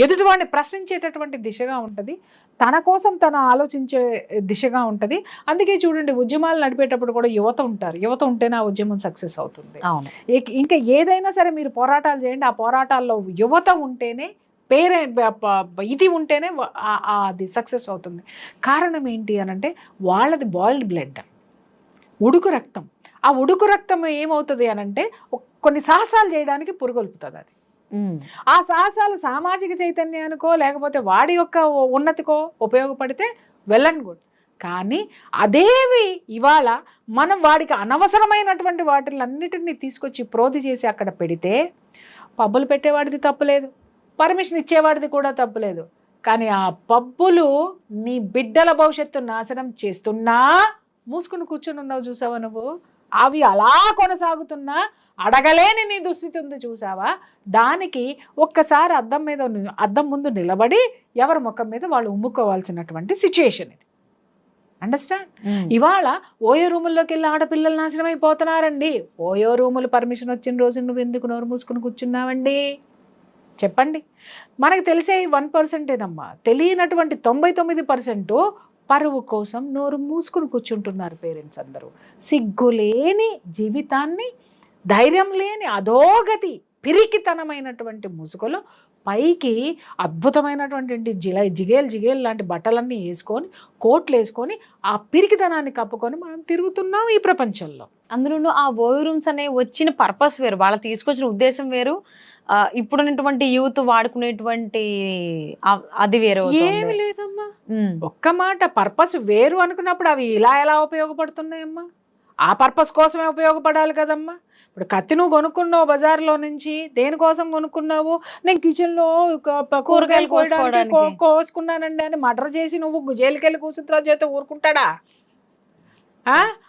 B: ఎదుటివాడిని ప్రశ్నించేటటువంటి దిశగా ఉంటుంది, తన కోసం తను ఆలోచించే దిశగా ఉంటుంది. అందుకే చూడండి, ఉద్యమాలు నడిపేటప్పుడు కూడా యువత ఉంటారు. యువత ఉంటేనే ఆ ఉద్యమం సక్సెస్ అవుతుంది. ఇంకా ఏదైనా సరే మీరు పోరాటాలు చేయండి, ఆ పోరాటాల్లో యువత ఉంటేనే ఇది ఉంటేనే అది సక్సెస్ అవుతుంది. కారణం ఏంటి అనంటే, వాళ్ళది బాయిల్డ్ బ్లడ్, ఉడుకు రక్తం. ఆ ఉడుకు రక్తం ఏమవుతుంది అనంటే కొన్ని సాహసాలు చేయడానికి పురుగొల్పుతుంది అది. ఆ సాహసాలు సామాజిక చైతన్యానికో లేకపోతే వాడి యొక్క ఉన్నతికో ఉపయోగపడితే వెల్ అండ్ గుడ్. కానీ అదేవి ఇవాళ మనం వాడికి అనవసరమైనటువంటి వాటిలన్నిటిని తీసుకొచ్చి ప్రోధి చేసి అక్కడ పెడితే పబ్బులు పెట్టేవాడిది తప్పులేదు, పర్మిషన్ ఇచ్చేవాడిది కూడా తప్పులేదు. కానీ ఆ పబ్బులు నీ బిడ్డల భవిష్యత్తు నాశనం చేస్తున్నా మూసుకుని కూర్చుని ఉన్నావు చూసావా నువ్వు, అవి అలా కొనసాగుతున్నా అడగలేని నీ దుస్థితి ఉంది చూసావా, దానికి ఒక్కసారి అద్దం ముందు నిలబడి ఎవరి ముఖం మీద వాళ్ళు ఉమ్ముకోవాల్సినటువంటి సిచ్యుయేషన్ ఇది. అండర్స్టాండ్? ఇవాళ ఓయో రూముల్లోకి వెళ్ళి ఆడపిల్లలు నాశనం అయిపోతున్నారండి. ఓయో రూములు పర్మిషన్ వచ్చిన రోజు నువ్వు ఎందుకు నోరు మూసుకుని కూర్చున్నావండి చెప్పండి. మనకు తెలిసే 1%ఏనమ్మా, తెలియనటువంటి 99% పరువు కోసం నోరు మూసుకుని కూర్చుంటున్నారు పేరెంట్స్ అందరూ. సిగ్గులేని జీవితాన్ని, ధైర్యం లేని అధోగతి, పిరికితనమైనటువంటి ముసుగులు పైకి అద్భుతమైనటువంటి జిగేల్ లాంటి బట్టలన్నీ వేసుకొని, కోట్లు వేసుకొని, ఆ పిరికితనాన్ని కప్పుకొని మనం తిరుగుతున్నాం ఈ ప్రపంచంలో.
C: అందులో ఆ ఓయో రూమ్స్ అనే వచ్చిన పర్పస్ వేరు, వాళ్ళు తీసుకొచ్చిన ఉద్దేశం వేరు, ఇప్పుడున్నటువంటి యూత్ వాడుకునేటువంటి అది వేరు.
B: ఏమి లేదమ్మా, ఒక్క మాట, పర్పస్ వేరు అనుకున్నప్పుడు అవి ఎలా ఉపయోగపడుతున్నాయమ్మా? ఆ పర్పస్ కోసమే ఉపయోగపడాలి కదమ్మా. ఇప్పుడు కత్తి నువ్వు కొనుక్కున్నావు బజార్లో నుంచి, దేనికోసం కొనుక్కున్నావు? నేను కిచెన్లో కూరగాయలు కోసుకున్నానండి అని మర్డర్ చేసి నువ్వు జైలుకి వెళ్ళి కూర్చుంటావు చేత ఊరుకుంటాడా?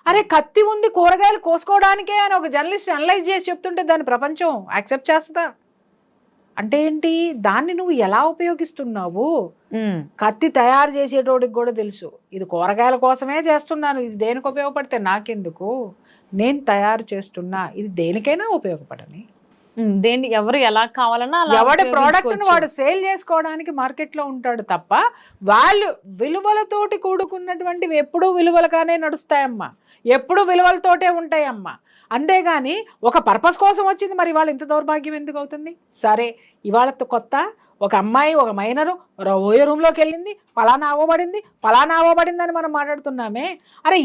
B: అరే కత్తి ఉంది కూరగాయలు కోసుకోవడానికే అని ఒక జర్నలిస్ట్ అనలైజ్ చేసి చెప్తుంటే దాన్ని ప్రపంచం యాక్సెప్ట్ చేస్తుందా? అంటే ఏంటి, దాన్ని నువ్వు ఎలా ఉపయోగిస్తున్నావు? కత్తి తయారు చేసేటోడికి కూడా తెలుసు ఇది కూరగాయల కోసమే చేస్తున్నాను, ఇది దేనికి ఉపయోగపడితే నాకెందుకు, నేను తయారు చేస్తున్నా, ఇది దేనికైనా ఉపయోగపడని.
C: దేని ఎవరు ఎలా కావాలన్నా
B: ఎవడి ప్రోడక్ట్ వాడు సేల్ చేసుకోవడానికి మార్కెట్లో ఉంటాడు తప్ప వాళ్ళు విలువలతోటి కూడుకున్నటువంటివి ఎప్పుడూ విలువలుగానే నడుస్తాయమ్మా, ఎప్పుడు విలువలతోటే ఉంటాయమ్మా. అంతేగాని ఒక పర్పస్ కోసం వచ్చింది, మరి ఇవాళ ఇంత దౌర్భాగ్యం ఎందుకు అవుతుంది? సరే ఇవాళతో కొత్త ఒక అమ్మాయి, ఒక మైనరు ఓయో రూమ్లోకి వెళ్ళింది, పలానా అవ్వబడింది అని మనం మాట్లాడుతున్నామే. అరే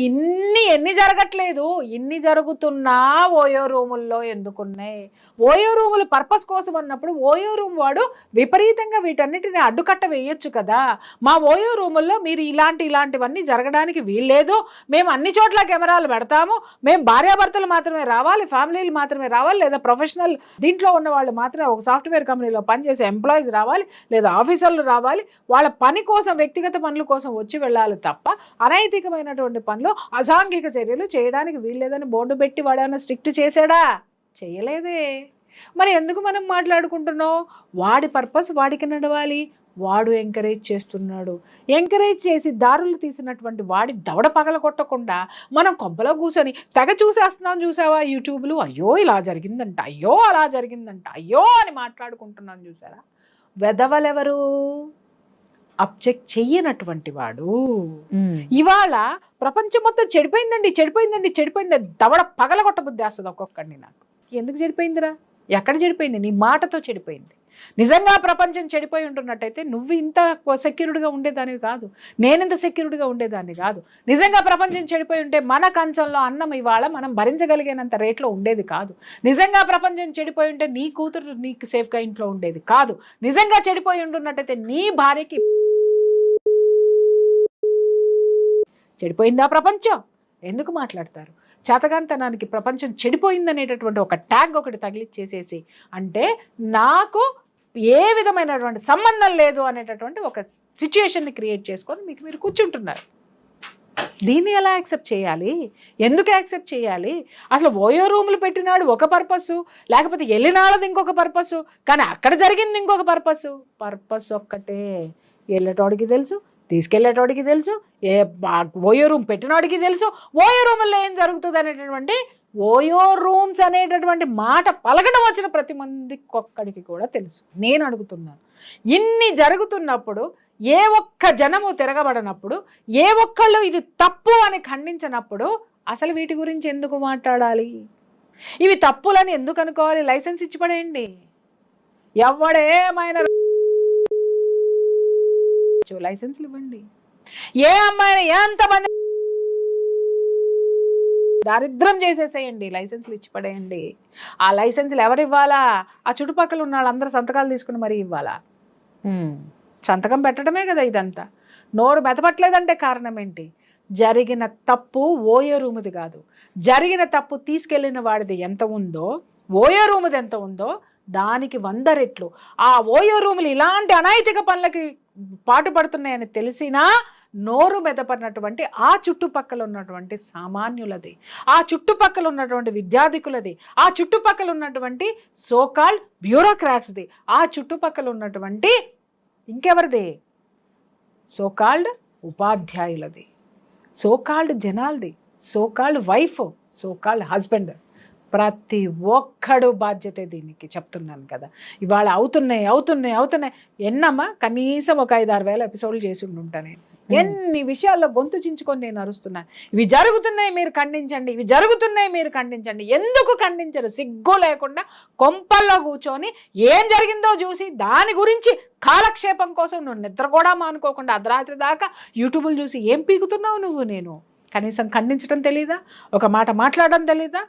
B: ఎన్ని జరగట్లేదు, ఇన్ని జరుగుతున్నా ఓయో రూముల్లో ఎందుకున్నాయి? ఓయో రూములు పర్పస్ కోసం అన్నప్పుడు ఓయో రూమ్ వాడు విపరీతంగా వీటన్నిటిని అడ్డుకట్ట వేయొచ్చు కదా. మా ఓయో రూముల్లో మీరు ఇలాంటివన్నీ జరగడానికి వీల్లేదు, మేము అన్ని చోట్ల కెమెరాలు పెడతాము, మేము భార్యాభర్తలు మాత్రమే రావాలి, ఫ్యామిలీలు మాత్రమే రావాలి, లేదా ప్రొఫెషనల్ దీంట్లో ఉన్న వాళ్ళు మాత్రమే, ఒక సాఫ్ట్వేర్ కంపెనీలో పనిచేసే ఎంప్లాయీస్ రావాలి, లేదా ఆఫీసర్లు రావాలి, వాళ్ళ పని కోసం వ్యక్తిగత పనుల కోసం వచ్చి వెళ్ళాలి తప్ప అనైతికమైనటువంటి పనులు, అసాంఘిక చర్యలు చేయడానికి వీల్లేదని బోర్డు పెట్టి వాడేమైనా స్ట్రిక్ట్ చేశాడా? చేయలేదే. మరి ఎందుకు మనం మాట్లాడుకుంటున్నాం? వాడి పర్పస్ వాడికి నడవాలి, వాడు ఎంకరేజ్ చేస్తున్నాడు. ఎంకరేజ్ చేసి దారులు తీసినటువంటి వాడి దవడ పగల కొట్టకుండా మనం కొంపలో కూర్చొని తెగ చూసేస్తున్నాం చూసావా యూట్యూబ్లు. అయ్యో ఇలా జరిగిందంట, అయ్యో అలా జరిగిందంట, అయ్యో అని మాట్లాడుకుంటున్నాం చూసారా. వెదవలెవరు? అబ్జెక్ట్ చెయ్యనటువంటి వాడు. ఇవాళ ప్రపంచం మొత్తం చెడిపోయింది దవడ పగలగొట్ట బుద్ధి వేస్తుంది ఒక్కొక్కడిని. నాకు ఎందుకు చెడిపోయిందిరా? ఎక్కడ చెడిపోయింది? నీ మాటతో చెడిపోయింది. నిజంగా ప్రపంచం చెడిపోయి ఉంటున్నట్టయితే నువ్వు ఇంత సెక్యూర్డ్గా ఉండేదానివి కాదు, నేనింత సెక్యూర్డ్గా ఉండేదాన్ని కాదు. నిజంగా ప్రపంచం చెడిపోయి ఉంటే మన కంచంలో అన్నం ఇవాళ మనం భరించగలిగినంత రేట్లో ఉండేది కాదు. నిజంగా ప్రపంచం చెడిపోయి ఉంటే నీ కూతురు నీకు సేఫ్గా ఇంట్లో ఉండేది కాదు. నిజంగా చెడిపోయి ఉంటున్నట్టయితే నీ భార్యకి చెడిపోయిందా ప్రపంచం? ఎందుకు మాట్లాడతారు? చేతగాంతనానికి ప్రపంచం చెడిపోయిందనేటటువంటి ఒక ట్యాగ్ ఒకటి తగిలిచ్చేసేసి, అంటే నాకు ఏ విధమైనటువంటి సంబంధం లేదు అనేటటువంటి ఒక సిచ్యుయేషన్ని క్రియేట్ చేసుకొని మీరు కూర్చుంటున్నారు. దీన్ని ఎలా యాక్సెప్ట్ చేయాలి? ఎందుకు యాక్సెప్ట్ చేయాలి? అసలు ఓయో రూములు పెట్టినాడు ఒక పర్పస్, లేకపోతే వెళ్ళినాడది ఇంకొక పర్పస్, కానీ అక్కడ జరిగింది ఇంకొక పర్పస్ ఒక్కటే. వెళ్ళేటోడికి తెలుసు, తీసుకెళ్లేటోడికి తెలుసు, ఓయో రూమ్ పెట్టినోడికి తెలుసు, ఓయో రూముల్లో ఏం జరుగుతుంది అనేటటువంటి ఓయో రూమ్స్ అనేటటువంటి మాట పలకడం వచ్చిన ప్రతి మందికి ఒక్కడికి కూడా తెలుసు. నేను అడుగుతున్నాను, ఇన్ని జరుగుతున్నప్పుడు ఏ ఒక్క జనము తిరగబడినప్పుడు, ఏ ఒక్కళ్ళు ఇది తప్పు అని ఖండించినప్పుడు అసలు వీటి గురించి ఎందుకు మాట్లాడాలి? ఇవి తప్పులని ఎందుకు అనుకోవాలి? లైసెన్స్ ఇచ్చి పడేయండి. ఎవడేమైనా లైసెన్స్లు ఇవ్వండి. ఏ అమ్మాయిని ఎంతమంది దారిద్రం చేసేసేయండి, లైసెన్స్లు ఇచ్చి పడేయండి. ఆ లైసెన్స్లు ఎవరు ఇవ్వాలా? ఆ చుట్టుపక్కల ఉన్న వాళ్ళందరూ సంతకాలు తీసుకుని మరీ ఇవ్వాలా? సంతకం పెట్టడమే కదా ఇదంతా. నోరు మెదపట్లేదంటే కారణం ఏంటి? జరిగిన తప్పు ఓయో రూముది కాదు, జరిగిన తప్పు తీసుకెళ్ళిన వాడిది ఎంత ఉందో, ఓయో రూముది ఎంత ఉందో దానికి 100 రెట్లు. ఆ ఓయో రూములు ఇలాంటి అనైతిక పనులకి పాటుపడుతున్నాయని తెలిసినా నోరు మెదపడినటువంటి ఆ చుట్టుపక్కల ఉన్నటువంటి సామాన్యులది, ఆ చుట్టుపక్కల ఉన్నటువంటి విద్యార్థికులది, ఆ చుట్టుపక్కల ఉన్నటువంటి సోకాల్డ్ బ్యూరోక్రాట్స్ది, ఆ చుట్టుపక్కల ఉన్నటువంటి ఇంకెవరిది, సోకాల్డ్ ఉపాధ్యాయులది, సోకాల్డ్ జనాలది, సోకాల్డ్ వైఫ్, సోకాల్డ్ హస్బెండ్. ప్రతి ఒక్కడు బాధ్యతే దీనికి. చెప్తున్నాను కదా, ఇవాళ అవుతున్నాయి ఎన్నమ్మా, కనీసం ఒక 5-6 వేల ఎపిసోడ్లు చేసి ఉంటాను. ఎన్ని విషయాల్లో గొంతు చించుకొని నేను అరుస్తున్నాను, ఇవి జరుగుతున్నాయి మీరు ఖండించండి, ఇవి జరుగుతున్నాయి మీరు ఖండించండి. ఎందుకు ఖండించరు? సిగ్గు లేకుండా కొంపల్లో కూర్చొని ఏం జరిగిందో చూసి దాని గురించి కాలక్షేపం కోసం నువ్వు నిద్ర కూడా మానుకోకుండా అర్ధరాత్రి దాకా యూట్యూబ్లు చూసి ఏం పీకుతున్నావు నువ్వు? నేను కనీసం ఖండించడం తెలీదా? ఒక మాట మాట్లాడడం తెలీదా?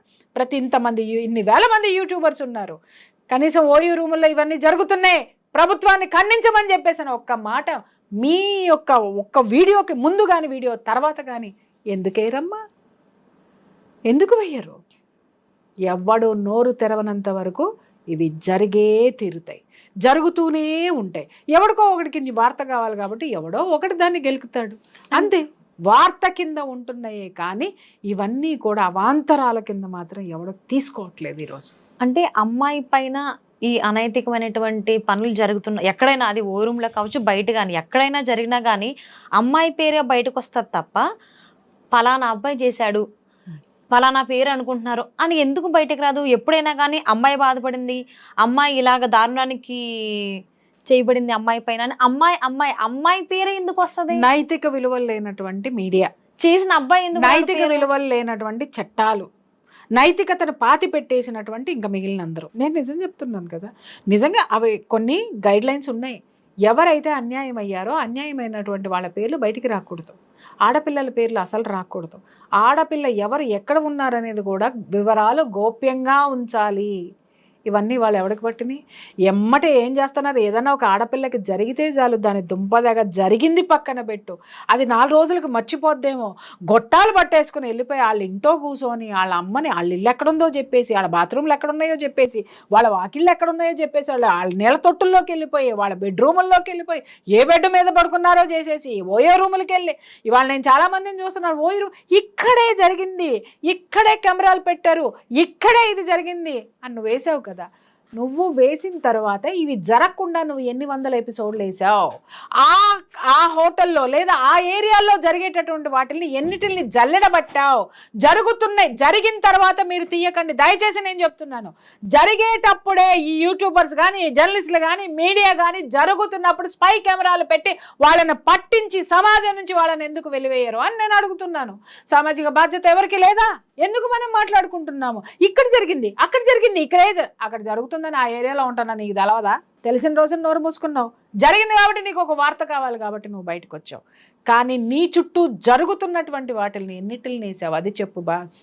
B: ఇంతమంది ఇన్ని వేల మంది యూట్యూబర్స్ ఉన్నారు, కనీసం ఓయూ రూముల్లో ఇవన్నీ జరుగుతున్నాయి, ప్రభుత్వాన్ని ఖండించమని చెప్పేసిన ఒక్క మాట మీ ఒక్క వీడియోకి ముందు కానీ వీడియో తర్వాత కానీ ఎందుకేరమ్మా? ఎందుకు వెయ్యరు? ఎవడు నోరు తెరవనంత వరకు ఇవి జరిగే తీరుతాయి, జరుగుతూనే ఉంటాయి. ఎవడికో ఒకటికి వార్త కావాలి కాబట్టి ఎవడో ఒకటి దాన్ని గెలుకుతాడు, అంతే. వార్త కింద ఉంటున్నాయే కానీ ఇవన్నీ కూడా అవాంతరాల కింద మాత్రం ఎవడో తీసుకోవట్లేదు ఈరోజు.
C: అంటే అమ్మాయి పైన ఈ అనైతికమైనటువంటి పనులు జరుగుతున్న ఎక్కడైనా, అది ఓ రూమ్లో కావచ్చు, బయట కానీ ఎక్కడైనా జరిగినా కానీ అమ్మాయి పేరే బయటకు వస్తుంది తప్ప పలానా అబ్బాయి చేశాడు, పలానా పేరు అనుకుంటున్నారు అని ఎందుకు బయటకు రాదు? ఎప్పుడైనా కానీ అమ్మాయి బాధపడింది, అమ్మాయి ఇలాగ దారుణానికి చేయబడింది అమ్మాయి పైన, అమ్మాయి పేరే ఎందుకు వస్తుంది?
B: నైతిక విలువలు లేనటువంటి మీడియా,
C: చేసిన అబ్బాయి ఎందుకు,
B: నైతిక విలువలు లేనటువంటి చట్టాలు, నైతికతను పాతి పెట్టేసినటువంటి ఇంకా మిగిలిన అందరూ. నేను నిజం చెప్తున్నాను కదా, నిజంగా అవి కొన్ని గైడ్ లైన్స్ ఉన్నాయి. ఎవరైతే అన్యాయం అయ్యారో అన్యాయమైనటువంటి వాళ్ళ పేర్లు బయటికి రాకూడదు, ఆడపిల్లల పేర్లు అసలు రాకూడదు, ఆడపిల్ల ఎవరు ఎక్కడ ఉన్నారనేది కూడా వివరాలు గోప్యంగా ఉంచాలి. ఇవన్నీ వాళ్ళు ఎవరికి పట్టినాయి? ఎమ్మటే ఏం చేస్తున్నారు? ఏదైనా ఒక ఆడపిల్లకి జరిగితే చాలు దాని దుంపదగా జరిగింది పక్కన పెట్టు, అది 4 రోజులకు మర్చిపోద్దేమో, గొట్టాలు పట్టేసుకుని వెళ్ళిపోయి వాళ్ళ ఇంట్లో కూర్చొని వాళ్ళ అమ్మని వాళ్ళ ఇల్లు ఎక్కడుందో చెప్పేసి, వాళ్ళ బాత్రూమ్లు ఎక్కడున్నాయో చెప్పేసి, వాళ్ళ వాకిళ్ళు ఎక్కడున్నాయో చెప్పేసి, వాళ్ళ నీళ్ళ తొట్టుల్లోకి వెళ్ళిపోయి, వాళ్ళ బెడ్రూముల్లోకి వెళ్ళిపోయి, ఏ బెడ్ మీద పడుకున్నారో చేసేసి ఓయో రూములకి వెళ్ళి, ఇవాళ నేను చాలా మందిని చూస్తున్నాను, ఓయో రూమ్ ఇక్కడే జరిగింది, ఇక్కడే కెమెరాలు పెట్టారు, ఇక్కడే ఇది జరిగింది అని నువ్వు వేసావు కదా. నువ్వు వేసిన తర్వాత ఇవి జరగకుండా నువ్వు ఎన్ని 100 ఎపిసోడ్లు వేసావు? ఆ హోటల్లో లేదా ఆ ఏరియాలో జరిగేటటువంటి వాటిని ఎన్నిటిని జల్లెడబట్టావు? జరుగుతున్నాయి, జరిగిన తర్వాత మీరు తీయకండి దయచేసి, నేను చెప్తున్నాను. జరిగేటప్పుడే ఈ యూట్యూబర్స్ కానీ, జర్నలిస్టులు కానీ, మీడియా కానీ జరుగుతున్నప్పుడు స్పై కెమెరాలు పెట్టి వాళ్ళని పట్టించి సమాజం నుంచి వాళ్ళని ఎందుకు వెలివేయరు అని నేను అడుగుతున్నాను. సామాజిక బాధ్యత ఎవరికి లేదా? ఎందుకు మనం మాట్లాడుకుంటున్నాము? ఇక్కడ జరిగింది, అక్కడ జరిగింది, ఇక్కడే అక్కడ జరుగుతుందని ఆ ఏరియాలో ఉంటున్నా, నీకు తెలవదా? తెలిసిన రోజున నోరు మూసుకున్నావు. జరిగింది కాబట్టి నీకు ఒక వార్త కావాలి కాబట్టి నువ్వు బయటకు వచ్చావు, కానీ నీ చుట్టూ జరుగుతున్నటువంటి వాటిని ఎన్నిటిని వేసావు? అది చెప్పు బాస్.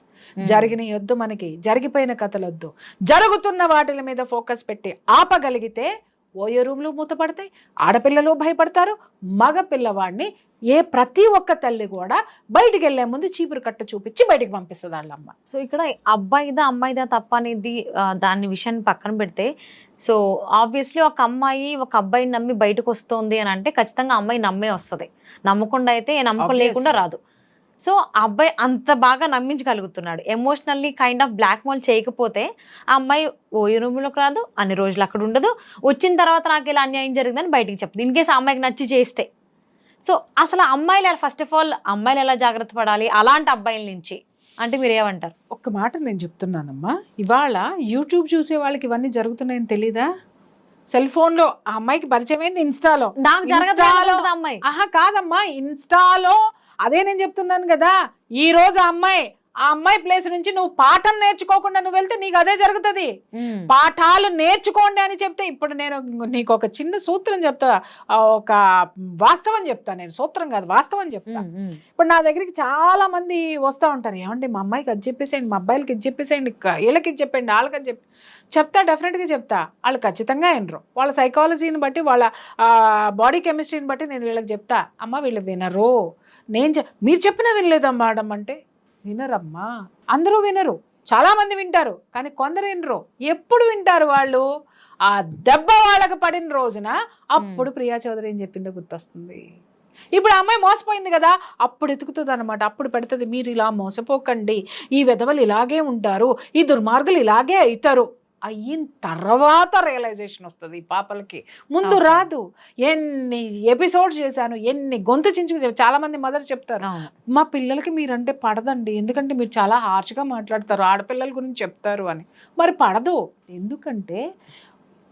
B: జరిగిన వద్దు, మనకి జరిగిపోయిన కథలొద్దు, జరుగుతున్న వాటిల మీద ఫోకస్ పెట్టి ఆపగలిగితే ఓయో రూమ్లు మూతపడతాయి, ఆడపిల్లలు భయపడతారు, మగ పిల్లవాడిని ప్రతి ఒక్క తల్లి కూడా బయటికి వెళ్లే ముందు చీపురు కట్ట చూపించి బయటికి పంపిస్తుంది వాళ్ళమ్మ.
C: సో ఇక్కడ అబ్బాయిదా అమ్మాయిదా తప్ప అనేది దాని విషయాన్ని పక్కన పెడితే, సో ఆబ్వియస్లీ ఒక అమ్మాయి ఒక అబ్బాయిని నమ్మి బయటకు వస్తుంది అని అంటే ఖచ్చితంగా అమ్మాయి నమ్మే వస్తుంది, నమ్మకుండా అయితే నమ్మకం లేకుండా రాదు. సో ఆ అబ్బాయి అంత బాగా నమ్మించగలుగుతున్నాడు, ఎమోషనల్లీ కైండ్ ఆఫ్ బ్లాక్మెయిల్ చేయకపోతే ఆ అమ్మాయి ఓ రూమ్లోకి రాదు, అన్ని రోజులు అక్కడ ఉండదు, వచ్చిన తర్వాత నాకు ఇలా అన్యాయం జరిగిందని బయటికి చెప్తుంది. ఇన్ కేసు ఆ అమ్మాయికి నచ్చి చేస్తే. సో అసలు అమ్మాయిలు ఫస్ట్ ఆఫ్ ఆల్ అమ్మాయిలు ఎలా జాగ్రత్త పడాలి అలాంటి అబ్బాయిల నుంచి అంటే మీరు ఏమంటారు?
B: ఒక్క మాట నేను చెప్తున్నానమ్మా, ఇవాళ యూట్యూబ్ చూసే వాళ్ళకి ఇవన్నీ జరుగుతున్నాయని తెలీదా? సెల్ ఫోన్ లో ఆ అమ్మాయికి పరిచయం అయింది ఇన్స్టాలో.
C: అమ్మాయి
B: కాదమ్మా, ఇన్స్టాలో అదే నేను చెప్తున్నాను కదా. ఈ రోజు ఆ అమ్మాయి ఆ అమ్మాయి ప్లేస్ నుంచి నువ్వు పాఠం నేర్చుకోకుండా నువ్వు వెళ్తే నీకు అదే జరుగుతుంది. పాఠాలు నేర్చుకోండి అని చెప్తే, ఇప్పుడు నేను నీకు ఒక చిన్న సూత్రం చెప్తా, ఒక వాస్తవం చెప్తా, నేను సూత్రం కాదు వాస్తవం చెప్తా. ఇప్పుడు నా దగ్గరికి చాలా మంది వస్తూ ఉంటారు, ఏమండి మా అమ్మాయికి అది చెప్పేసేయండి, మా అబ్బాయిలకి ఇది చెప్పేసేయండి, వీళ్ళకి ఇది చెప్పండి, వాళ్ళకి అది చెప్తా, డెఫినెట్గా చెప్తా. వాళ్ళు ఖచ్చితంగా వినరు. వాళ్ళ సైకాలజీని బట్టి, వాళ్ళ బాడీ కెమిస్ట్రీని బట్టి నేను వీళ్ళకి చెప్తా. అమ్మ వీళ్ళు వినరు, మీరు చెప్పినా వినలేదమ్మా మేడం అంటే, వినరమ్మా, అందరూ వినరు, చాలా మంది వింటారు, కానీ కొందరు వినరు. ఎప్పుడు వింటారు వాళ్ళు? ఆ దెబ్బ వాళ్ళకి పడిన రోజున అప్పుడు ప్రియా చౌదరి ఏం చెప్పిందో గుర్తొస్తుంది. ఇప్పుడు ఆ అమ్మాయి మోసపోయింది కదా, అప్పుడు ఎతుకుతుంది అనమాట, అప్పుడు పెడుతుంది, మీరు ఇలా మోసపోకండి, ఈ విధవలు ఇలాగే ఉంటారు, ఈ దుర్మార్గులు ఇలాగే అవుతారు. అయిన తర్వాత రియలైజేషన్ వస్తుంది ఈ పాపలకి, ముందు రాదు. ఎన్ని ఎపిసోడ్స్ చేశాను, ఎన్ని గొంతు చించుకు, చాలా మంది మదర్స్ చెప్తారు, మా పిల్లలకి మీరంటే పడదండి, ఎందుకంటే మీరు చాలా హార్ష్గా మాట్లాడతారు, ఆడపిల్లల గురించి చెప్తారు అని. మరి పడదు, ఎందుకంటే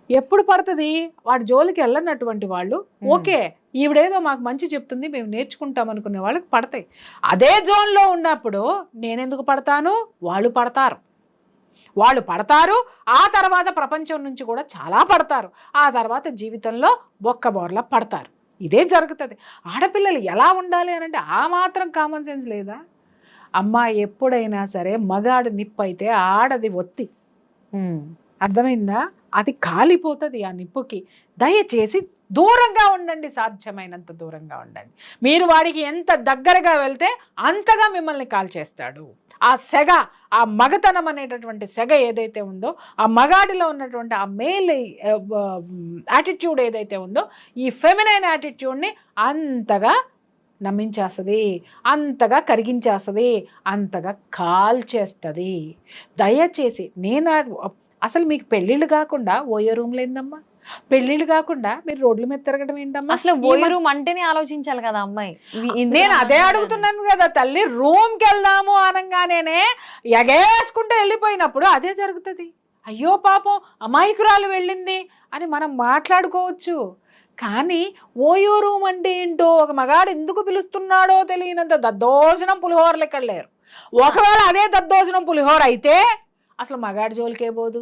B: ఎప్పుడు పడుతుంది? వాడి జోలికి వెళ్ళనటువంటి వాళ్ళు, ఓకే ఈవిడేదో మాకు మంచి చెప్తుంది, మేము నేర్చుకుంటాం అనుకునే వాళ్ళకి పడతాయి. అదే జోన్లో ఉన్నప్పుడు నేనెందుకు పడతాను? వాళ్ళు పడతారు, వాళ్ళు పడతారు. ఆ తర్వాత ప్రపంచం నుంచి కూడా చాలా పడతారు. ఆ తర్వాత జీవితంలో బొక్కబోర్లా పడతారు. ఇదే జరుగుతుంది. ఆడపిల్లలు ఎలా ఉండాలి అని అంటే ఆ మాత్రం కామన్ సెన్స్ లేదా? అమ్మ ఎప్పుడైనా సరే మగాడు నిప్పు అయితే ఆడది ఒత్తి, అర్థమైందా? అది కాలిపోతుంది ఆ నిప్పుకి. దయచేసి దూరంగా ఉండండి, సాధ్యమైనంత దూరంగా ఉండండి. మీరు వాడికి ఎంత దగ్గరగా వెళ్తే అంతగా మిమ్మల్ని కాల్చేస్తాడు. ఆ సెగ, ఆ మగతనం అనేటటువంటి సెగ ఏదైతే ఉందో, ఆ మగాడిలో ఉన్నటువంటి ఆ మేల్ యాటిట్యూడ్ ఏదైతే ఉందో, ఈ ఫెమినైన్ యాటిట్యూడ్ని అంతగా నమ్మించేస్తుంది, అంతగా కరిగించేస్తుంది, అంతగా కాల్చేస్తుంది. దయచేసి అసలు మీకు పెళ్ళిళ్ళు కాకుండా ఓయో రూమ్లు ఏందమ్మా? పెళ్లిళ్ళు కాకుండా మీరు రోడ్ల మీద తిరగడం ఏంటమ్మా?
C: అసలు ఓయో రూమ్ అంటేనే ఆలోచించాలి కదా అమ్మాయి.
B: నేను అదే అడుగుతున్నాను కదా తల్లి. రూమ్కి వెళ్దాము అనగానే ఎగేసుకుంటూ వెళ్ళిపోయినప్పుడు అదే జరుగుతుంది. అయ్యో పాపం అమాయకురాలు వెళ్ళింది అని మనం మాట్లాడుకోవచ్చు, కానీ ఓయో రూమ్ అంటే ఏంటో, ఒక మగాడు ఎందుకు పిలుస్తున్నాడో తెలియనంత దద్దోజనం పులిహోరలు ఇక్కడ లేరు. ఒకవేళ అదే దద్దోజనం పులిహోర అయితే అసలు మగాడి జోలికే పోదు.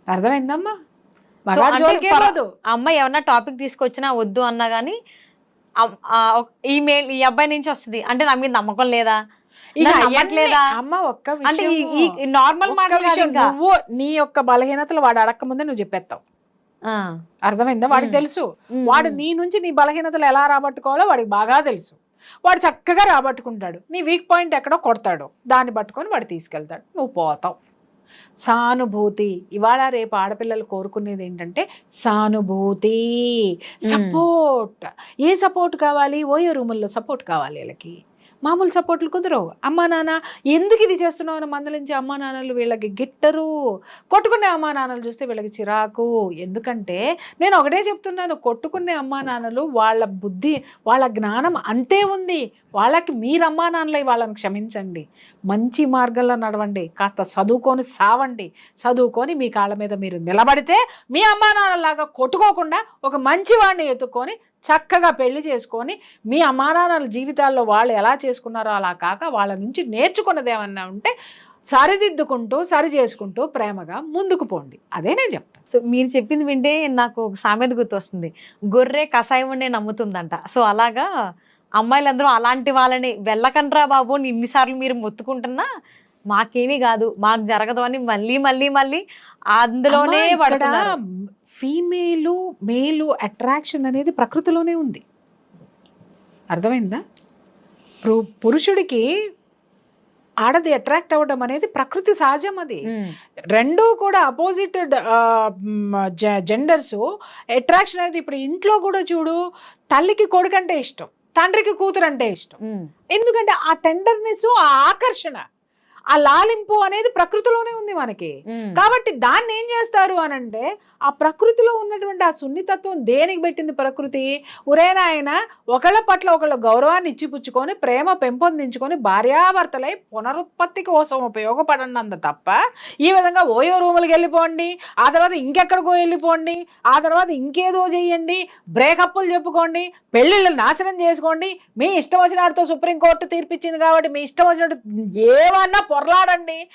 B: అర్థమైందమ్మా? మగాడి జోలికే పోదు.
C: అమ్మాయి ఏమన్నా టాపిక్ తీసుకొచ్చినా వద్దు అన్నా గానీ ఈ అబ్బాయి నుంచి వస్తుంది అంటే నా మీద నమ్మకం లేదా,
B: అమ్మ ఒక్క విషయం,
C: నార్మల్
B: నువ్వు నీ యొక్క బలహీనతలు వాడు అడక్క ముందే నువ్వు చెప్పేస్తావు. అర్థమైందా? వాడికి తెలుసు, వాడు నీ నుంచి నీ బలహీనతలు ఎలా రాబట్టుకోవాలో వాడికి బాగా తెలుసు. వాడు చక్కగా రాబట్టుకుంటాడు. నీ వీక్ పాయింట్ ఎక్కడో కొడతాడు, దాన్ని పట్టుకొని వాడు తీసుకెళ్తాడు, నువ్వు పోతావు. సానుభూతి. ఇవాళ రేపు ఆడపిల్లలు కోరుకునేది ఏంటంటే సానుభూతి, సపోర్ట్. ఏ సపోర్ట్ కావాలి? ఓయో రూముల్లో సపోర్ట్ కావాలి వీళ్ళకి. మామూలు సపోర్ట్లు కుదరవు. అమ్మా నాన్న ఎందుకు ఇది చేస్తున్నావు అని మందలించే అమ్మా నాన్నలు వీళ్ళకి గిట్టరు. కొట్టుకునే అమ్మా నాన్నలు చూస్తే వీళ్ళకి చిరాకు. ఎందుకంటే నేను ఒకటే చెప్తున్నాను, కొట్టుకునే అమ్మా నాన్నలు వాళ్ళ బుద్ధి, వాళ్ళ జ్ఞానం అంతే ఉంది. వాళ్ళకి మీరు అమ్మా నాన్నలై వాళ్ళని క్షమించండి, మంచి మార్గంలో నడవండి, కాస్త చదువుకొని సావండి. చదువుకొని మీ కాళ్ళ మీద మీరు నిలబడితే మీ అమ్మా నాన్నలాగా కొట్టుకోకుండా ఒక మంచి వాడిని ఎత్తుక్కొని చక్కగా పెళ్లి చేసుకొని మీ అమ్మా నాన్నల జీవితాల్లో వాళ్ళు ఎలా చేసుకున్నారో అలా కాక వాళ్ళ నుంచి నేర్చుకున్నది ఏమన్నా ఉంటే సరిదిద్దుకుంటూ సరి చేసుకుంటూ ప్రేమగా ముందుకు పోండి. అదే నేను చెప్తాను.
C: సో మీరు చెప్పింది వింటే నాకు ఒక సామెత గుర్తు వస్తుంది, గొర్రె కషాయం ఉండే నమ్ముతుందంట. సో అలాగా అమ్మాయిలందరూ అలాంటి వాళ్ళని వెళ్ళకండ్రా బాబు ఇన్నిసార్లు మీరు మొత్తుకుంటున్నా మాకేమీ కాదు, మాకు జరగదు అని మళ్ళీ మళ్ళీ మళ్ళీ అందులోనే పడుతున్నారు.
B: ఫీమేలు మేలు అట్రాక్షన్ అనేది ప్రకృతిలోనే ఉంది. అర్థమైందా? పురుషుడికి ఆడది అట్రాక్ట్ అవ్వడం అనేది ప్రకృతి సహజం. అది రెండూ కూడా అపోజిట్ జెండర్స్ అట్రాక్షన్ అనేది. ఇప్పుడు ఇంట్లో కూడా చూడు, తల్లికి కొడుకంటే ఇష్టం, తండ్రికి కూతురు అంటే ఇష్టం. ఎందుకంటే ఆ టెండర్నెస్, ఆ ఆకర్షణ, ఆ లాలింపు అనేది ప్రకృతిలోనే ఉంది మనకి. కాబట్టి దాన్ని ఏం చేస్తారు అని అంటే ఆ ప్రకృతిలో ఉన్నటువంటి ఆ సున్నితత్వం దేనికి పెట్టింది ప్రకృతి? ఉరేనాయన ఒకళ్ళ పట్ల ఒకళ్ళ గౌరవాన్ని ఇచ్చిపుచ్చుకొని ప్రేమ పెంపొందించుకొని భార్యాభర్తలై పునరుత్పత్తి కోసం ఉపయోగపడనంత తప్ప ఈ విధంగా ఓయో రూములకి వెళ్ళిపోండి, ఆ తర్వాత ఇంకెక్కడికో వెళ్ళిపోండి, ఆ తర్వాత ఇంకేదో చెయ్యండి, బ్రేకప్లు చెప్పుకోండి, పెళ్ళిళ్ళు నాశనం చేసుకోండి, మీ ఇష్టం వచ్చినతో సుప్రీంకోర్టు తీర్పిచ్చింది కాబట్టి మీ ఇష్టం వచ్చినట్టు ఏమన్నా పొరలాడండి,